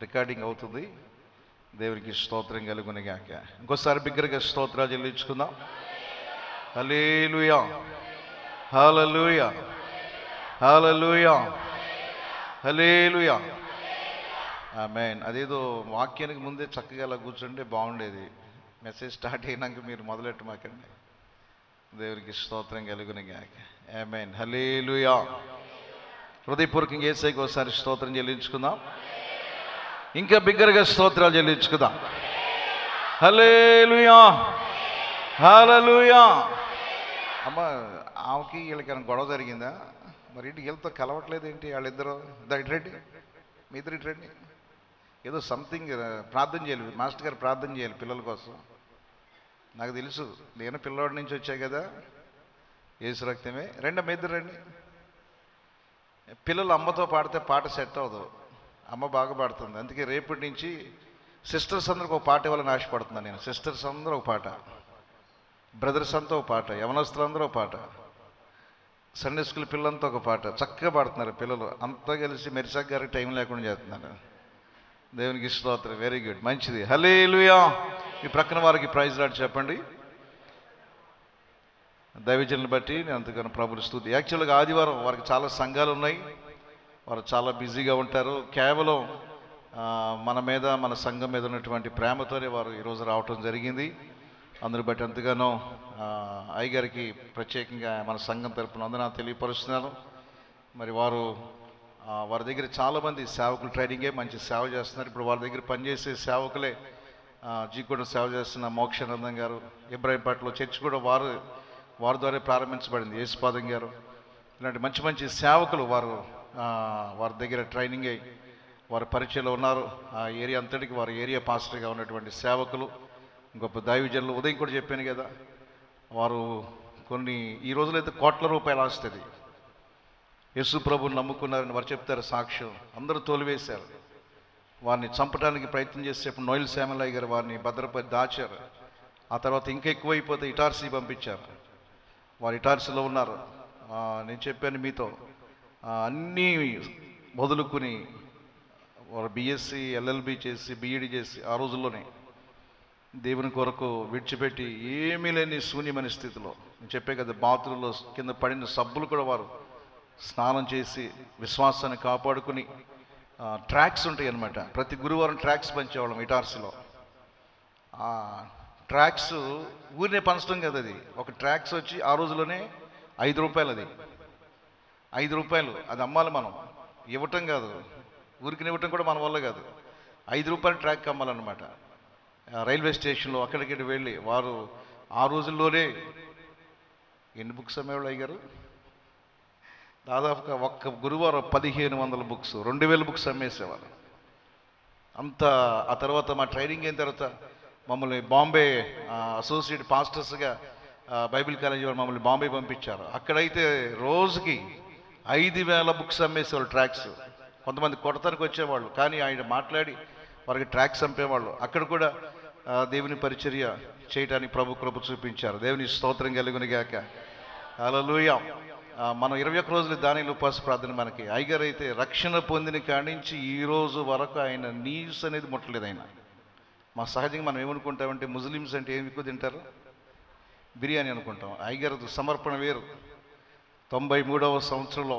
Recording అవుతుంది. దేవునికి స్తోత్రం కలుగునుగాక. ఇంకోసారి బిగ్గరగా స్తోత్రాలు చెల్లించుకుందాం. హల్లెలూయా, హల్లెలూయా, హల్లెలూయా, హల్లెలూయా, ఆమేన్. అదేదో వాక్యానికి ముందే చక్కగా అలా కూర్చుంటే బాగుండేది. మెసేజ్ స్టార్ట్ అయినాక మీరు మొదలెట్టమాకండి. దేవునికి స్తోత్రం కలుగునుగాక. ఆమేన్. హల్లెలూయా. హృదయపూర్వకంగా యేసయ్యకి ఒకసారి స్తోత్రం చెల్లించుకుందాం. ఇంకా బిగ్గరగా స్తోత్రాలు చెల్లించుకుందాం. హల్లెలూయా, హల్లెలూయా. అమ్మ, ఆమెకి వీళ్ళకైనా గొడవ జరిగిందా? మరి ఇంటికి వీళ్ళతో కలవట్లేదు ఏంటి వాళ్ళిద్దరు? ఇట్రండి, మీ ఇద్దరు ఇట్రండి. ఏదో సంథింగ్ ప్రార్థన చేయాలి, మాస్టర్ గారు ప్రార్థన చేయాలి పిల్లల కోసం. నాకు తెలుసు, నేను పిల్లవాడి నుంచి వచ్చా కదా, యేసు రక్తమే. రెండమ్మ, ఇద్దరు రండి. పిల్లలు అమ్మతో పాడితే పాట సెట్ అవ్వదు, అమ్మ బాగా పాడుతుంది. అందుకే రేపటి నుంచి సిస్టర్స్ అందరికి ఒక పాట ఇవ్వాలని ఆశపడుతున్నాను నేను. సిస్టర్స్ అందరూ ఒక పాట, బ్రదర్స్ అంతా ఒక పాట, యవనస్తులందరూ ఒక పాట, సండే స్కూల్ పిల్లలంతా ఒక పాట. చక్కగా పాడుతున్నారు పిల్లలు అంతా కలిసి. మెరిసాక్ గారికి టైం లేకుండా చేస్తున్నారు. దేవునికి స్తోత్రం. వెరీ గుడ్, మంచిది. హల్లెలూయా. ఈ ప్రక్కన వారికి ప్రైజ్ లాడ్ చెప్పండి. దైవజనులను బట్టి నేను అంతగానో ప్రభుని స్తుతి. యాక్చువల్గా ఆదివారం వారికి చాలా సంఘాలు ఉన్నాయి, వారు చాలా బిజీగా ఉంటారు. కేవలం మన మీద, మన సంఘం మీద ఉన్నటువంటి ప్రేమతోనే వారు ఈరోజు రావటం జరిగింది. అందరూ బట్టి ఎంతగానో అయ్యగారికి ప్రత్యేకంగా మన సంఘం తరపున వందనాలు తెలియపరుస్తున్నాను. మరి వారి దగ్గర చాలామంది సేవకులు ట్రైనింగే మంచి సేవ చేస్తున్నారు. ఇప్పుడు వారి దగ్గర పనిచేసే సేవకులే జీకొండ సేవ చేస్తున్న మోక్షానందం గారు, ఇబ్రాహీంపట్నంలో చర్చ్ కూడా వారి ద్వారా ప్రారంభించబడింది, యేసుపాదం గారు. ఇలాంటి మంచి మంచి సేవకులు వారి దగ్గర ట్రైనింగ్ అయ్యి వారి పరిచయంలో ఉన్నారు. ఆ ఏరియా అంతటికి వారి ఏరియా పాస్టర్గా ఉన్నటువంటి సేవకులు, గొప్ప దైవజనులు. ఉదయం కూడా చెప్పాను కదా, వారు ఈ రోజులైతే కోట్ల రూపాయలు ఆస్తుంది. యేసు ప్రభుని నమ్ముకున్నారని వారు చెప్తారు సాక్ష్యం. అందరూ తోలివేశారు. వారిని చంపడానికి ప్రయత్నం చేసేప్పుడు నోయల్ శ్యామలయ్య గారు వారిని భద్రపరి దాచారు. ఆ తర్వాత ఇంకా ఎక్కువైపోతే ఇటార్సీ పంపించారు. వారు ఇటార్సీలో ఉన్నారు. నేను చెప్పాను మీతో, అన్నీ వదులుకుని వారు బిఎస్సి, ఎల్ఎల్బి చేసి, బిఈడి చేసి ఆ రోజుల్లోనే దేవుని కొరకు విడిచిపెట్టి ఏమీ లేని శూన్యమైన స్థితిలో, నేను చెప్పే కదా, బాత్రూంలో కింద పడిన సబ్బులు కూడా వారు స్నానం చేసి విశ్వాసాన్ని కాపాడుకుని, ట్రాక్స్ ఉంటాయి అన్నమాట. ప్రతి గురువారం ట్రాక్స్ పంచేవాళ్ళం ఇటార్సీలో. ఆ ట్రాక్స్ ఊరినే పంచడం కదా, అది ఒక ట్రాక్స్ వచ్చి ఆ రోజులోనే 5 రూపాయలు. అది 5 రూపాయలు. అది అమ్మాలి మనం, ఇవ్వటం కాదు, ఊరికి ఇవ్వటం కూడా మన వల్ల కాదు. 5 రూపాయల ట్రాక్ అమ్మాలన్నమాట. రైల్వే స్టేషన్లో అక్కడికి వెళ్ళి వారు ఆ రోజుల్లోనే ఎన్ని బుక్స్ అమ్మేవాళ్ళు అయ్యారు? దాదాపుగా ఒక్క గురువారం 1500 బుక్స్, 2000 బుక్స్ అమ్మేసేవారు అంతా. ఆ తర్వాత మా ట్రైనింగ్ అయిన తర్వాత మమ్మల్ని బాంబే అసోసియేట్ పాస్టర్స్గా బైబిల్ కాలేజీ వారు మమ్మల్ని బాంబే పంపించారు. అక్కడైతే రోజుకి 5000 బుక్స్ అమ్మేసేవాళ్ళు ట్రాక్స్. కొంతమంది కొడతానికి వచ్చేవాళ్ళు, కానీ ఆయన మాట్లాడి వారికి ట్రాక్స్ అమ్మేవాళ్ళు. అక్కడ కూడా దేవుని పరిచర్య చేయడానికి ప్రభు కృప చూపించారు. దేవుని స్తోత్రం కలుగునుగాక. హల్లెలూయా. మనం 21 రోజులు దానిలో ఉపవాస ప్రార్థన. మనకి అయ్యగారు అయితే రక్షణ పొందిన కాడి నుంచి ఈ రోజు వరకు ఆయన నీస్ అనేది ముట్టలేదు ఆయన. మా సహజంగా మనం ఏమనుకుంటామంటే, ముస్లిమ్స్ అంటే ఏమి ఎక్కువ తింటారు? బిర్యానీ అనుకుంటాం. అయ్యగారు సమర్పణ వేరు. 93వ సంవత్సరంలో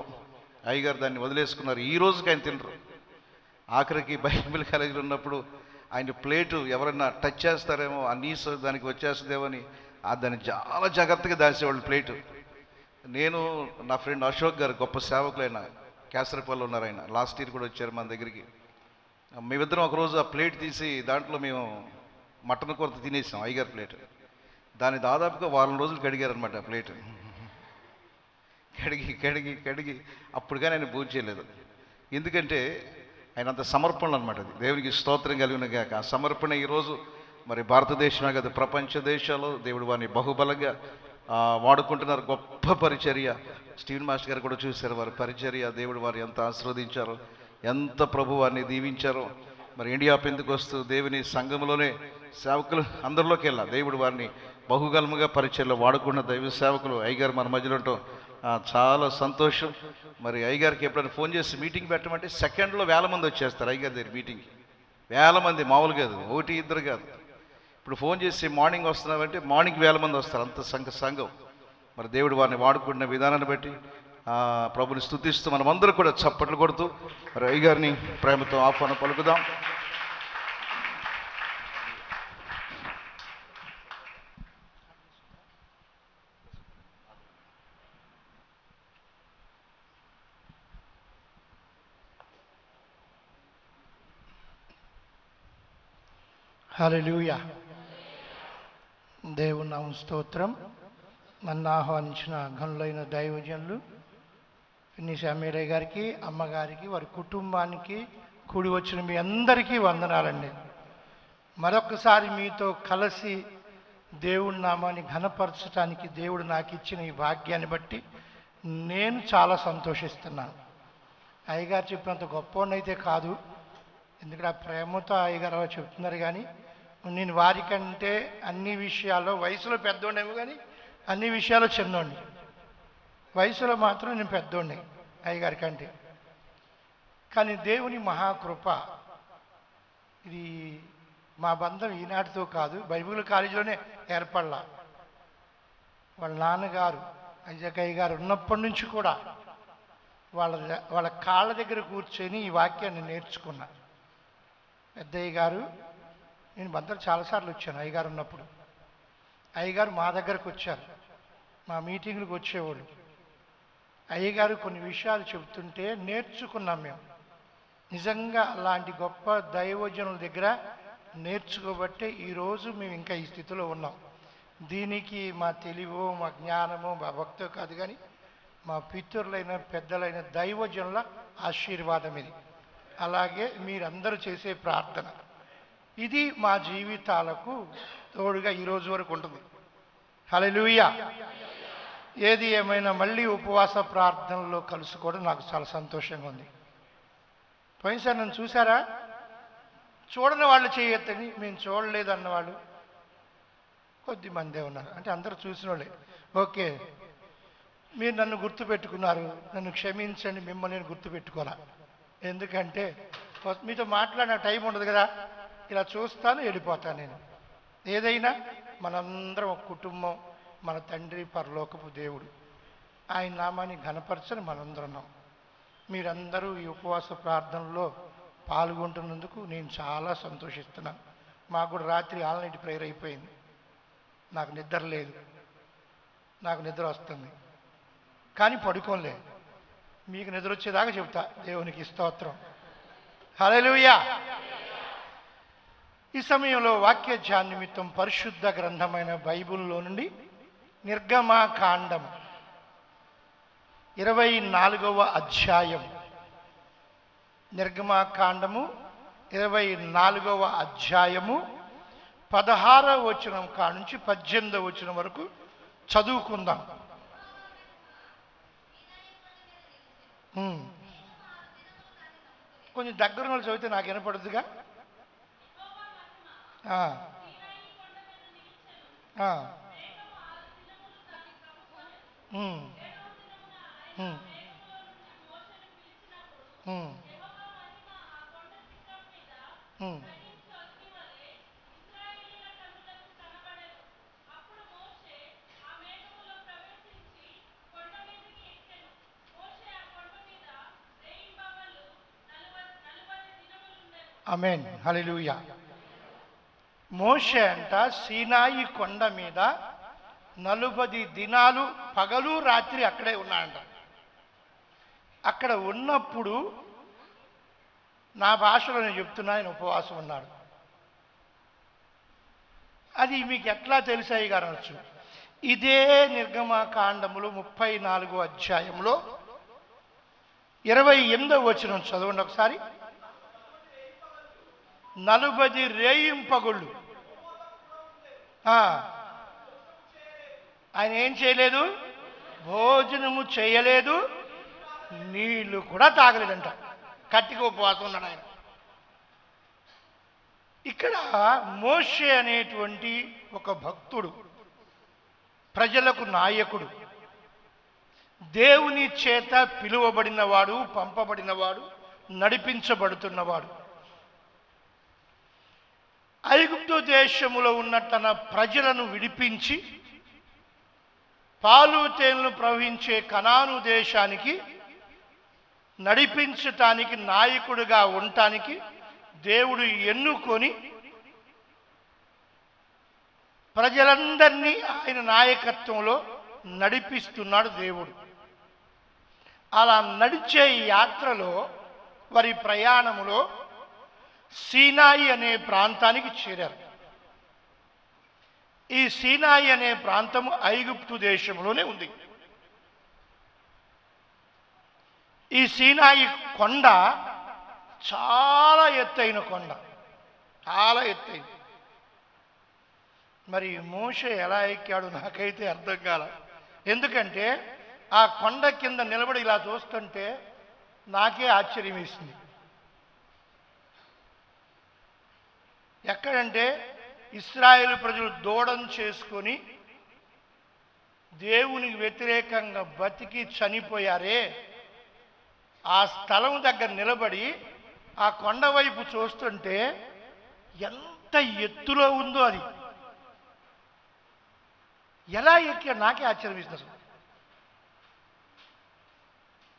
అయ్యగారు దాన్ని వదిలేసుకున్నారు. ఈ రోజుకి ఆయన తినరు. ఆఖరికి బైబిల్ కాలేజీలో ఉన్నప్పుడు ఆయన ప్లేటు ఎవరైనా టచ్ చేస్తారేమో, ఆ నీసు దానికి వచ్చేస్తుందేమో అని దాన్ని చాలా జాగ్రత్తగా దాచేవాళ్ళు ప్లేటు. నేను, నా ఫ్రెండ్ అశోక్ గారు, గొప్ప సేవకులైన కేసరపల్లి ఉన్నారు ఆయన, లాస్ట్ ఇయర్ కూడా వచ్చారు మన దగ్గరికి. మేమిద్దరం ఒకరోజు ఆ ప్లేట్ తీసి దాంట్లో మేము మటన్ కూర తినేసాం, అయ్యగారు ప్లేట్. దాన్ని దాదాపుగా వారం రోజులు కడిగారనమాట ఆ ప్లేట్. కడిగి కడిగి కడిగి అప్పుడు కానీ ఆయన పూజ చేయలేదు. ఎందుకంటే ఆయన అంత సమర్పణలు అనమాట. అది దేవునికి స్తోత్రం కలిగినగాక. ఆ సమర్పణ ఈరోజు మరి భారతదేశమే కదా, ప్రపంచ దేశాల్లో దేవుడు వారిని బహుబలంగా వాడుకుంటున్నారు. గొప్ప పరిచర్య. స్టీవెన్ మాస్టర్ గారు కూడా చూశారు వారి పరిచర్య. దేవుడు వారు ఎంత ఆశీర్వదించారో, ఎంత ప్రభు వారిని దీవించారో. మరి ఇండియా పెందుకొస్తూ దేవుని సంఘంలోనే సేవకులు అందరిలోకి వెళ్ళా దేవుడు వారిని బహుగలముగా పరిచర్యలో వాడుకున్న దైవ సేవకులు అయ్యగారు మన మధ్యలో ఉండటం చాలా సంతోషం. మరి అయ్యగారికి ఎప్పుడైనా ఫోన్ చేసి మీటింగ్ పెట్టమంటే సెకండ్లో 1000 మంది వచ్చేస్తారు అయ్యగారి దగ్గర మీటింగ్కి. వేల మంది, మామూలు కాదు, ఒకటి ఇద్దరు కాదు. ఇప్పుడు ఫోన్ చేసి మార్నింగ్ వస్తున్నామంటే మార్నింగ్ వేల మంది వస్తారు, అంత సంఘం. మరి దేవుడు వారిని వాడుకున్న విధానాన్ని బట్టి ప్రభుని స్తుతిస్తూ మనమందరూ కూడా చప్పట్లు కొడుతూ మరి అయ్యగారిని ప్రేమతో ఆహ్వానం పలుకుదాం. హల్లెలూయా. దేవుని నామ స్తోత్రం. నన్ను ఆహ్వానించిన ఘనులైన దైవజనులు ఫినిష్ అమీరయ్య గారికి, అమ్మగారికి, వారి కుటుంబానికి, కూడి వచ్చిన మీ అందరికీ వందనాలండి. మరొకసారి మీతో కలిసి దేవుని నామాన్ని ఘనపరచడానికి దేవుడు నాకు ఇచ్చిన ఈ భాగ్యాన్ని బట్టి నేను చాలా సంతోషిస్తున్నాను. అయ్యగారు చెప్పినంత గొప్పవాడినైతే కాదు, ఎందుకంటే ఆ ప్రేమతో అయ్యగారు అలా చెప్తున్నారు. కానీ నేను వారికంటే అన్ని విషయాల్లో వయసులో పెద్దోడేమో కానీ అన్ని విషయాల్లో చిన్నోడిని. వయసులో మాత్రం నేను పెద్దోడిని అయ్యగారి కంటే. కానీ దేవుని మహాకృప, ఇది మా బంధం ఈనాటితో కాదు, బైబిల్ కాలేజీలోనే ఏర్పడలా. వాళ్ళ నాన్నగారు అయ్యకయ్య గారు ఉన్నప్పటి నుంచి కూడా వాళ్ళ కాళ్ళ దగ్గర కూర్చొని ఈ వాక్యాన్ని నేర్చుకున్నా. పెద్దయ్య గారు, నేను బందరు చాలాసార్లు వచ్చాను అయ్యగారు ఉన్నప్పుడు. అయ్యగారు మా దగ్గరకు వచ్చారు, మా మీటింగ్లకు వచ్చేవాళ్ళు. అయ్యగారు కొన్ని విషయాలు చెబుతుంటే నేర్చుకున్నాం మేము. నిజంగా అలాంటి గొప్ప దైవజనుల దగ్గర నేర్చుకోబట్టే ఈరోజు మేము ఇంకా ఈ స్థితిలో ఉన్నాం. దీనికి మా తెలివో, మా జ్ఞానమో, మా భక్తో కాదు, కానీ మా పితరులైన పెద్దలైన దైవజనుల ఆశీర్వాదం ఇది. అలాగే మీరందరూ చేసే ప్రార్థన, ఇది మా జీవితాలకు తోడుగా ఈరోజు వరకు ఉంటుంది. హల్లెలూయా. ఏది ఏమైనా మళ్ళీ ఉపవాస ప్రార్థనలో కలుసుకోవడం నాకు చాలా సంతోషంగా ఉంది. పోయినసారి నన్ను చూసారా? చూడని వాళ్ళు చేయొద్దని, మేము చూడలేదు అన్నవాళ్ళు కొద్ది మందే ఉన్నారు. అంటే అందరూ చూసిన వాళ్ళే. ఓకే, మీరు నన్ను గుర్తుపెట్టుకున్నారు, నన్ను క్షమించండి. మిమ్మల్ని నేను గుర్తుపెట్టుకోవాలా, ఎందుకంటే మీతో మాట్లాడిన టైం ఉండదు కదా. ఇలా చూస్తాను, వెళ్ళిపోతాను. నేను ఏదైనా మనందరం ఒక కుటుంబం, మన తండ్రి పరలోకపు దేవుడు, ఆయన నామాన్ని ఘనపరచని మనందరం. మీరందరూ ఈ ఉపవాస ప్రార్థనలో పాల్గొంటున్నందుకు నేను చాలా సంతోషిస్తున్నాను. మాకు కూడా రాత్రి ఆల్ నైట్ ప్రేయర్ అయిపోయింది. నాకు నిద్ర లేదు, నాకు నిద్ర వస్తుంది కానీ పడుకోలేదు. మీకు నిద్ర వచ్చేదాకా చెబుతా. దేవునికి స్తోత్రం. హల్లెలూయా. ఈ సమయంలో వాక్య ధ్యాన నిమిత్తం పరిశుద్ధ గ్రంథమైన బైబిల్లో నుండి నిర్గమకాండం 24వ అధ్యాయం, నిర్గమకాండము 24వ అధ్యాయము 16వ వచనం కానుంచి 18వ వచనం వరకు చదువుకుందాం. కొంచెం దగ్గర వాళ్ళు చదివితే నాకు వినపడుతుందిగా. ఆమేన్. హల్లెలూయా. మోషే అంట సీనాయి కొండ మీద 40 దినాలు పగలు రాత్రి అక్కడే ఉన్నాడంట. అక్కడ ఉన్నప్పుడు నా భాషలో నేను చెప్తున్నా, ఆయన ఉపవాసం ఉన్నాడు. అది మీకు ఎట్లా తెలిసాయి గారు అనొచ్చు. ఇదే నిర్గమకాండములో 34వ అధ్యాయంలో 28వ వచనం చదవండి ఒకసారి. 40 రేయింపగుళ్ళు ఆయన ఏం చేయలేదు, భోజనము చేయలేదు, నీళ్లు కూడా తాగలేదంట. కట్టిగా ఉపవాసం ఉన్నాడు ఆయన. ఇక్కడ మోషే అనేటువంటి ఒక భక్తుడు, ప్రజలకు నాయకుడు, దేవుని చేత పిలువబడినవాడు, పంపబడినవాడు, నడిపించబడుతున్నవాడు. ఐగుప్తు దేశములో ఉన్న తన ప్రజలను విడిపించి పాలు తేనెలు ప్రవహించే కనాను దేశానికి నడిపించటానికి, నాయకుడిగా ఉండటానికి దేవుడు ఎన్నుకొని ప్రజలందరినీ ఆయన నాయకత్వంలో నడిపిస్తున్నాడు దేవుడు. అలా నడిచే యాత్రలో, వారి ప్రయాణములో సీనాయి అనే ప్రాంతానికి చేరారు. ఈ సీనాయి అనే ప్రాంతము ఐగుప్తు దేశంలోనే ఉంది. ఈ సీనాయి కొండ చాలా ఎత్తైన కొండ, చాలా ఎత్తైన. మరి మోషే ఎలా ఎక్కాడు నాకైతే అర్థం కాల. ఎందుకంటే ఆ కొండ కింద నిలబడి ఇలా చూస్తుంటే నాకే ఆశ్చర్యం వేసింది. ఎక్కడంటే ఇశ్రాయేలు ప్రజలు దూడం చేసుకొని దేవునికి వ్యతిరేకంగా బతికి చనిపోయారే, ఆ స్థలం దగ్గర నిలబడి ఆ కొండ వైపు చూస్తుంటే ఎంత ఎత్తులో ఉందో అది. ఎలా ఎక్కా నాకే ఆశ్చర్యం వేసింది.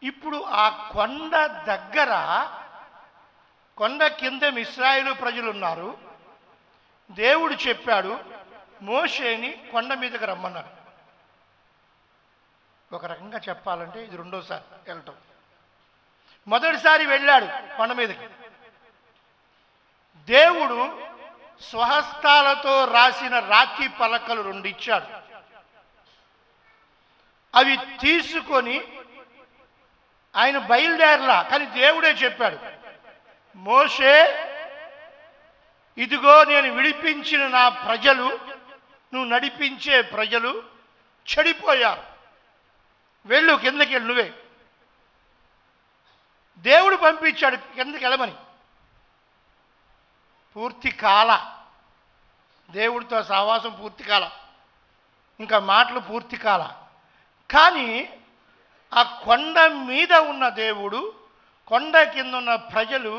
ఇప్పుడు ఆ కొండ దగ్గర, కొండ కింద ఇశ్రాయేలు ప్రజలు ఉన్నారు. దేవుడు చెప్పాడు మోషేని కొండ మీదకి రమ్మన్నాడు. ఒక రకంగా చెప్పాలంటే ఇది రెండోసారి వెళ్ళటం. మొదటిసారి వెళ్ళాడు కొండ మీదకి. దేవుడు స్వహస్తాలతో రాసిన రాతి పలకలు 2 ఇచ్చాడు. అవి తీసుకొని ఆయన బయలుదేరలా, కానీ దేవుడే చెప్పాడు, మోషే ఇదిగో నేను విడిపించిన నా ప్రజలు, నువ్వు నడిపించే ప్రజలు చెడిపోయారు, వెళ్ళు కిందకి వెళ్ళు నువ్వే. దేవుడు పంపించాడు కిందకి వెళ్ళమని. పూర్తి కాల, దేవుడితో సహవాసం పూర్తి కాల, ఇంకా మాటలు పూర్తి కాల. కానీ ఆ కొండ మీద ఉన్న దేవుడు, కొండ కింద ఉన్న ప్రజలు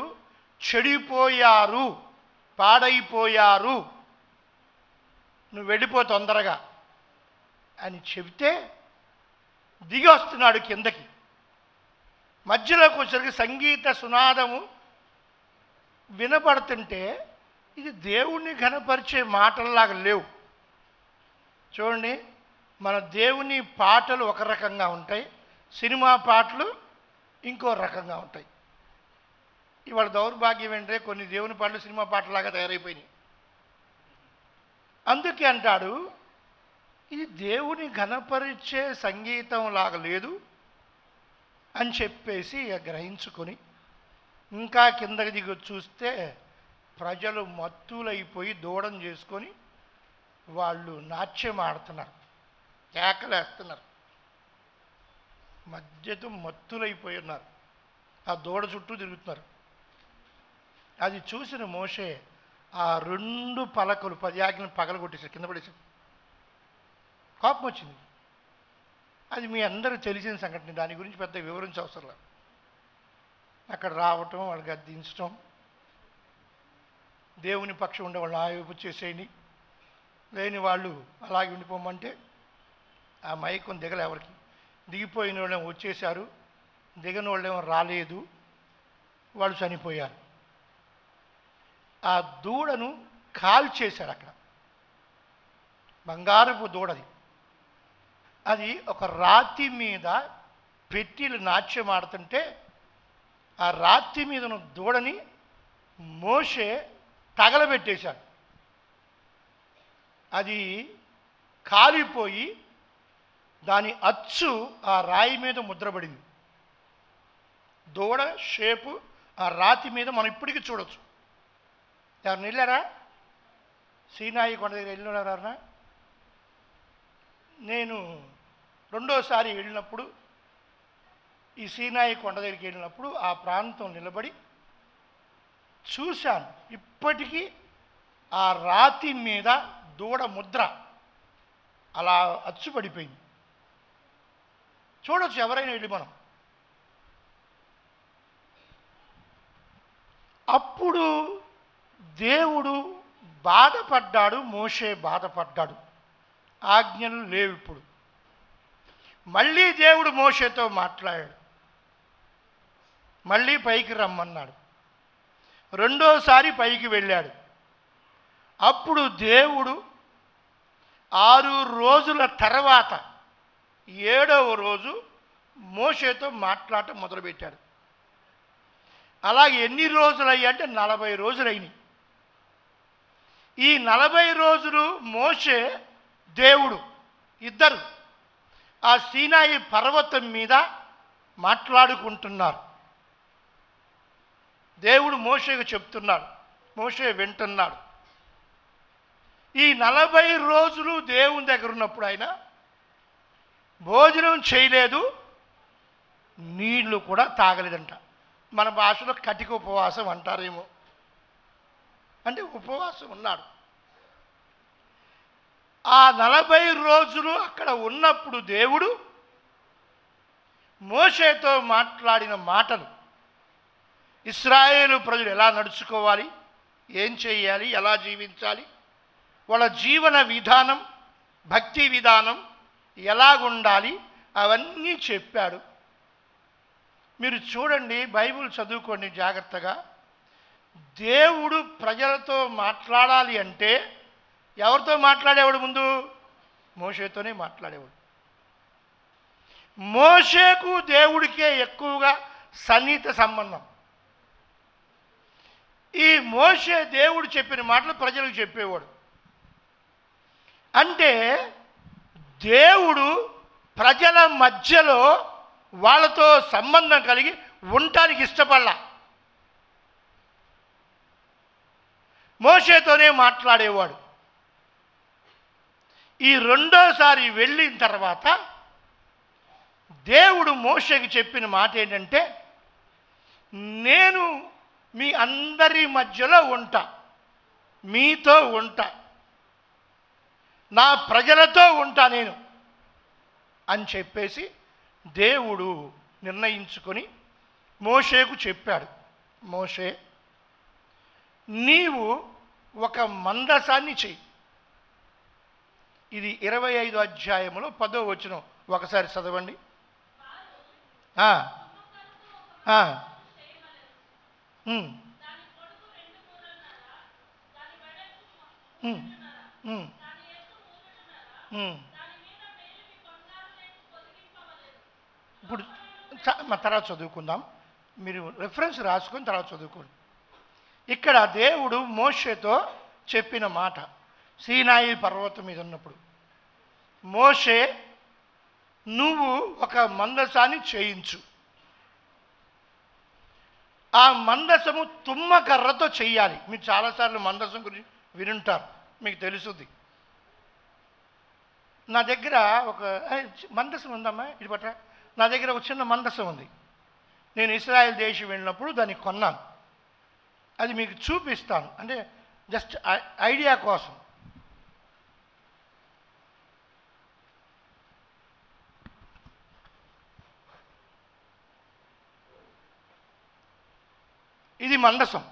చెడిపోయారు, పాడైపోయారు, నువ్వు వెళ్ళిపో తొందరగా అని చెబితే దిగి వస్తున్నాడు కిందకి. మధ్యలోకి వచ్చరికి సంగీత సునాదము వినపడుతుంటే ఇది దేవుణ్ణి ఘనపరిచే మాటల్లాగా లేవు. చూడండి, మన దేవుని పాటలు ఒక రకంగా ఉంటాయి, సినిమా పాటలు ఇంకో రకంగా ఉంటాయి. ఇవాళ దౌర్భాగ్యం ఏంటంటే కొన్ని దేవుని పాటలు సినిమా పాటలాగా తయారైపోయినాయి. అందుకే అంటాడు ఇది దేవుని ఘనపరిచే సంగీతం లాగా లేదు అని చెప్పేసి గ్రహించుకొని ఇంకా కిందకి దిగి చూస్తే ప్రజలు మత్తులైపోయి దూడం చేసుకొని వాళ్ళు నాట్యం ఆడుతున్నారు, కేకలేస్తున్నారు, మధ్యతో మత్తులైపోయి ఉన్నారు, ఆ దూడ చుట్టూ తిరుగుతున్నారు. అది చూసిన మోషే ఆ 2 పలకలు 10 ఆజ్ఞలను పగలగొట్టేసాడు, కింద పడేసాడు. కోపం వచ్చింది. అది మీ అందరూ తెలిసిన సంఘటన, దాని గురించి పెద్ద వివరించవసరం లేదు. అక్కడ రావటం, వాళ్ళకి గద్దించటం, దేవుని పక్షం ఉండే వాళ్ళు ఆయోపు చేసేయండి, లేని వాళ్ళు అలాగే ఉండిపోమంటే ఆ మైకం దిగలే. ఎవరికి దిగిపోయిన వాళ్ళేమో వచ్చేసారు, దిగని వాళ్ళేమో రాలేదు, వాళ్ళు చనిపోయారు. ఆ దూడను కాల్చేశాడు అక్కడ, బంగారపు దూడది. అది ఒక రాతి మీద పెట్టిలు నాట్యం ఆడుతుంటే ఆ రాతి మీద ఉన్న దూడని మోషే తగలబెట్టేశాడు. అది కాలిపోయి దాని అచ్చు ఆ రాయి మీద ముద్రపడింది. దూడ షేపు ఆ రాతి మీద మనం ఇప్పటికీ చూడొచ్చు. ఎవరిని వెళ్ళారా? సీనాయి కొండ దగ్గర వెళ్ళినారా? నేను రెండోసారి వెళ్ళినప్పుడు, ఈ సీనాయి కొండ దగ్గరికి వెళ్ళినప్పుడు ఆ ప్రాంతం నిలబడి చూశాను. ఇప్పటికీ ఆ రాతి మీద దూడ ముద్ర అలా అచ్చుపడిపోయింది. చూడొచ్చు ఎవరైనా వెళ్ళి మనం. అప్పుడు దేవుడు బాధపడ్డాడు, మోషే బాధపడ్డాడు. ఆజ్ఞలు లేవు ఇప్పుడు. మళ్ళీ దేవుడు మోషేతో మాట్లాడాడు, మళ్ళీ పైకి రమ్మన్నాడు. రెండోసారి పైకి వెళ్ళాడు. అప్పుడు దేవుడు 6 రోజుల తర్వాత 7వ రోజు మోషేతో మాట్లాడటం మొదలుపెట్టాడు. అలాగే ఎన్ని రోజులు అయ్యాయి అంటే 40 రోజులు అయినాయి. ఈ 40 రోజులు మోషే దేవుడు ఇద్దరు ఆ సీనాయి పర్వతం మీద మాట్లాడుకుంటున్నారు. దేవుడు మోషేకు చెప్తున్నాడు, మోషే వింటున్నాడు. ఈ 40 రోజులు దేవుని దగ్గర ఉన్నప్పుడు ఆయన భోజనం చేయలేదు, నీళ్లు కూడా తాగలేదంట. మన భాషలో కటిక ఉపవాసం అంటారేమో, అంటే ఉపవాసం ఉన్నాడు. ఆ 40 రోజులు అక్కడ ఉన్నప్పుడు దేవుడు మోషేతో మాట్లాడిన మాటలు, ఇశ్రాయేలు ప్రజలు ఎలా నడుచుకోవాలి, ఏం చేయాలి, ఎలా జీవించాలి, వాళ్ళ జీవన విధానం, భక్తి విధానం ఎలాగుండాలి, అవన్నీ చెప్పాడు. మీరు చూడండి, బైబిల్ చదువుకోండి జాగ్రత్తగా. దేవుడు ప్రజలతో మాట్లాడాలి అంటే ఎవరితో మాట్లాడేవాడు? ముందు మోషేతోనే మాట్లాడేవాడు. మోషేకు దేవుడికే ఎక్కువగా సన్నిహిత సంబంధం. ఈ మోషే దేవుడు చెప్పిన మాటలు ప్రజలకు చెప్పేవాడు. అంటే దేవుడు ప్రజల మధ్యలో వాళ్ళతో సంబంధం కలిగి ఉండటానికి ఇష్టపడలా. మోషేతోనే మాట్లాడేవాడు. ఈ రెండోసారి వెళ్ళిన తర్వాత దేవుడు మోషేకి చెప్పిన మాట ఏంటంటే, నేను మీ అందరి మధ్యలో ఉంటా, మీతో ఉంటా, నా ప్రజలతో ఉంటా నేను అని చెప్పేసి దేవుడు నిర్ణయించుకొని మోషేకు చెప్పాడు. మోషే, నీవు ఒక మందసాన్ని చెయ్యి. ఇది 25వ అధ్యాయంలో 10వ వచనం ఒకసారి చదవండి. ఇప్పుడు తర్వాత చదువుకుందాం. మీరు రెఫరెన్స్ రాసుకొని తర్వాత చదువుకోండి. ఇక్కడ దేవుడు మోషేతో చెప్పిన మాట, సీనాయి పర్వతం మీద ఉన్నప్పుడు, మోషే నువ్వు ఒక మందసాన్ని చేయించు. ఆ మందసము తుమ్మకర్రతో చెయ్యాలి. మీరు చాలాసార్లు మందసం గురించి వినుంటారు, మీకు తెలుసుది. నా దగ్గర ఒక మందసం ఉందమ్మా, ఇది పట్ల నా దగ్గర ఒక చిన్న మందసం ఉంది. నేను ఇశ్రాయేల్ దేశం వెళ్ళినప్పుడు దాన్ని కొన్నాను. అది మీకు చూపిస్తాను, అంటే జస్ట్ ఐడియా కోసం. ఇది మందసం,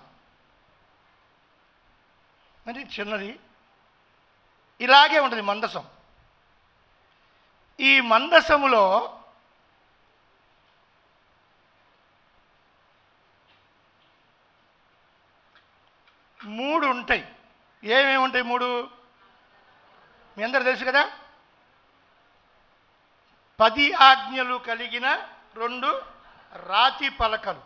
అంటే చిన్నది, ఇలాగే ఉంటుంది మందసం. ఈ మందసములో మూడు ఉంటాయి. ఏమేమి ఉంటాయి? మూడు మీ అందరూ తెలుసు కదా. 10 ఆజ్ఞలు కలిగిన 2 రాతి పలకలు.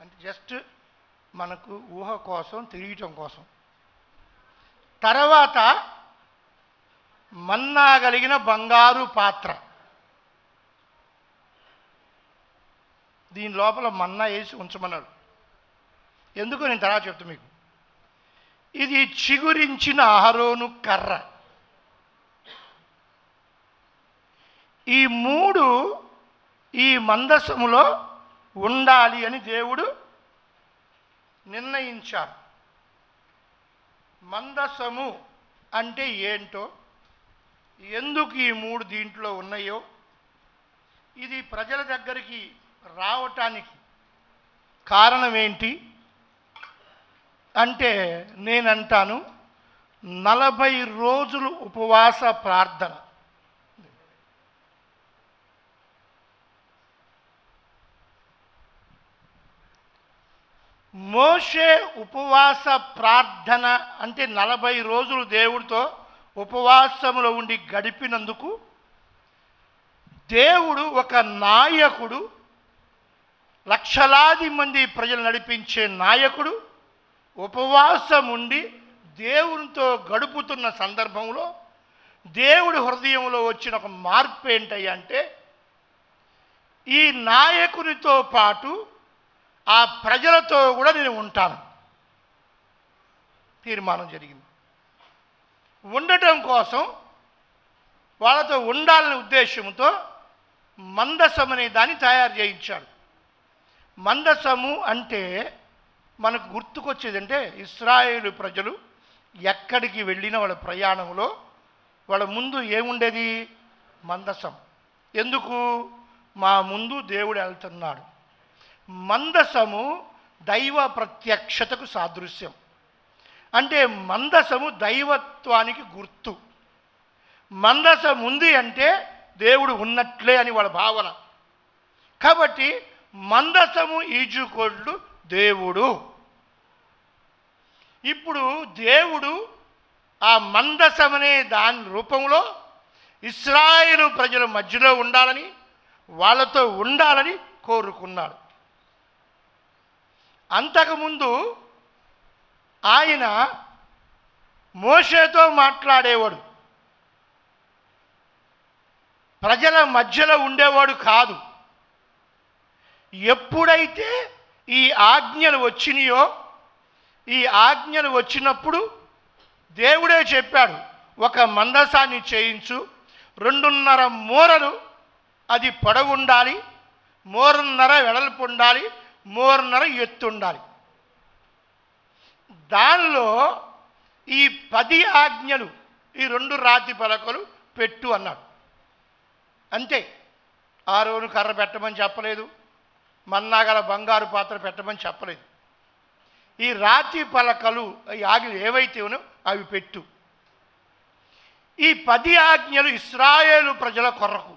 అంటే జస్ట్ మనకు ఊహ కోసం, తెలియటం కోసం. తర్వాత మన్నా కలిగిన బంగారు పాత్ర. దీని లోపల మన్నా వేసి ఉంచమన్నాడు. ఎందుకో నేను తర్వాత చెప్తా మీకు. ఇది చిగురించిన అహరోను కర్ర. ఈ 3 ఈ మందసములో ఉండాలి అని దేవుడు నిర్ణయించారు. మందసము అంటే ఏంటో, ఎందుకు ఈ 3 దీంట్లో ఉన్నాయో, ఇది ప్రజల దగ్గరికి రావటానికి కారణం ఏంటి అంటే నేనంటాను 40 రోజులు ఉపవాస ప్రార్థన. మోషే ఉపవాస ప్రార్థన అంటే 40 రోజులు దేవుడితో ఉపవాసములో ఉండి గడిపినందుకు దేవుడు ఒక నాయకుడు, లక్షలాది మంది ప్రజలు నడిపించే నాయకుడు ఉపవాసం ఉండి దేవునితో గడుపుతున్న సందర్భంలో దేవుడి హృదయంలో వచ్చిన ఒక మార్పు ఏంటయ్యా అంటే, ఈ నాయకునితో పాటు ఆ ప్రజలతో కూడా నేను ఉంటాను తీర్మానం జరిగింది. ఉండటం కోసం వాళ్ళతో ఉండాలనే ఉద్దేశంతో మందసం అనే దాన్ని తయారు చేయించాడు. మందసము అంటే మనకు గుర్తుకొచ్చేదంటే ఇశ్రాయేలు ప్రజలు ఎక్కడికి వెళ్ళిన వాళ్ళ ప్రయాణంలో వాళ్ళ ముందు ఏముండేది? మందసం. ఎందుకు? మా ముందు దేవుడు వెళ్తున్నాడు. మందసము దైవ ప్రత్యక్షతకు సాదృశ్యం. అంటే మందసము దైవత్వానికి గుర్తు. మందసం ఉంది అంటే దేవుడు ఉన్నట్లే అని వాళ్ళ భావన. కాబట్టి మందసము ఈజుకొల్లు దేవుడు. ఇప్పుడు దేవుడు ఆ మందసమనే దాని రూపంలో ఇశ్రాయేలు ప్రజల మధ్యలో ఉండాలని, వాళ్ళతో ఉండాలని కోరుకున్నాడు. అంతకుముందు ఆయన మోషేతో మాట్లాడేవాడు, ప్రజల మధ్యలో ఉండేవాడు కాదు. ఎప్పుడైతే ఈ ఆజ్ఞలు వచ్చినాయో, ఈ ఆజ్ఞలు వచ్చినప్పుడు దేవుడే చెప్పాడు, ఒక మందసాన్ని చేయించు, 2.5 మూరలు అది పొడవు ఉండాలి, 1.5 వెడల్పు ఉండాలి, 1.5 ఎత్తు ఉండాలి. దానిలో ఈ 10 ఆజ్ఞలు, ఈ 2 రాతి పలకలు పెట్టు అన్నాడు. అంతే. ఆరోను కర్ర పెట్టమని చెప్పలేదు, మన్నాగల బంగారు పాత్ర పెట్టమని చెప్పలేదు. ఈ రాతి పలకలు, ఈ ఆజ్ఞలు ఏవైతే ఉన్నాయో అవి పెట్టు. ఈ 10 ఆజ్ఞలు ఇశ్రాయేలు ప్రజల కొరకు,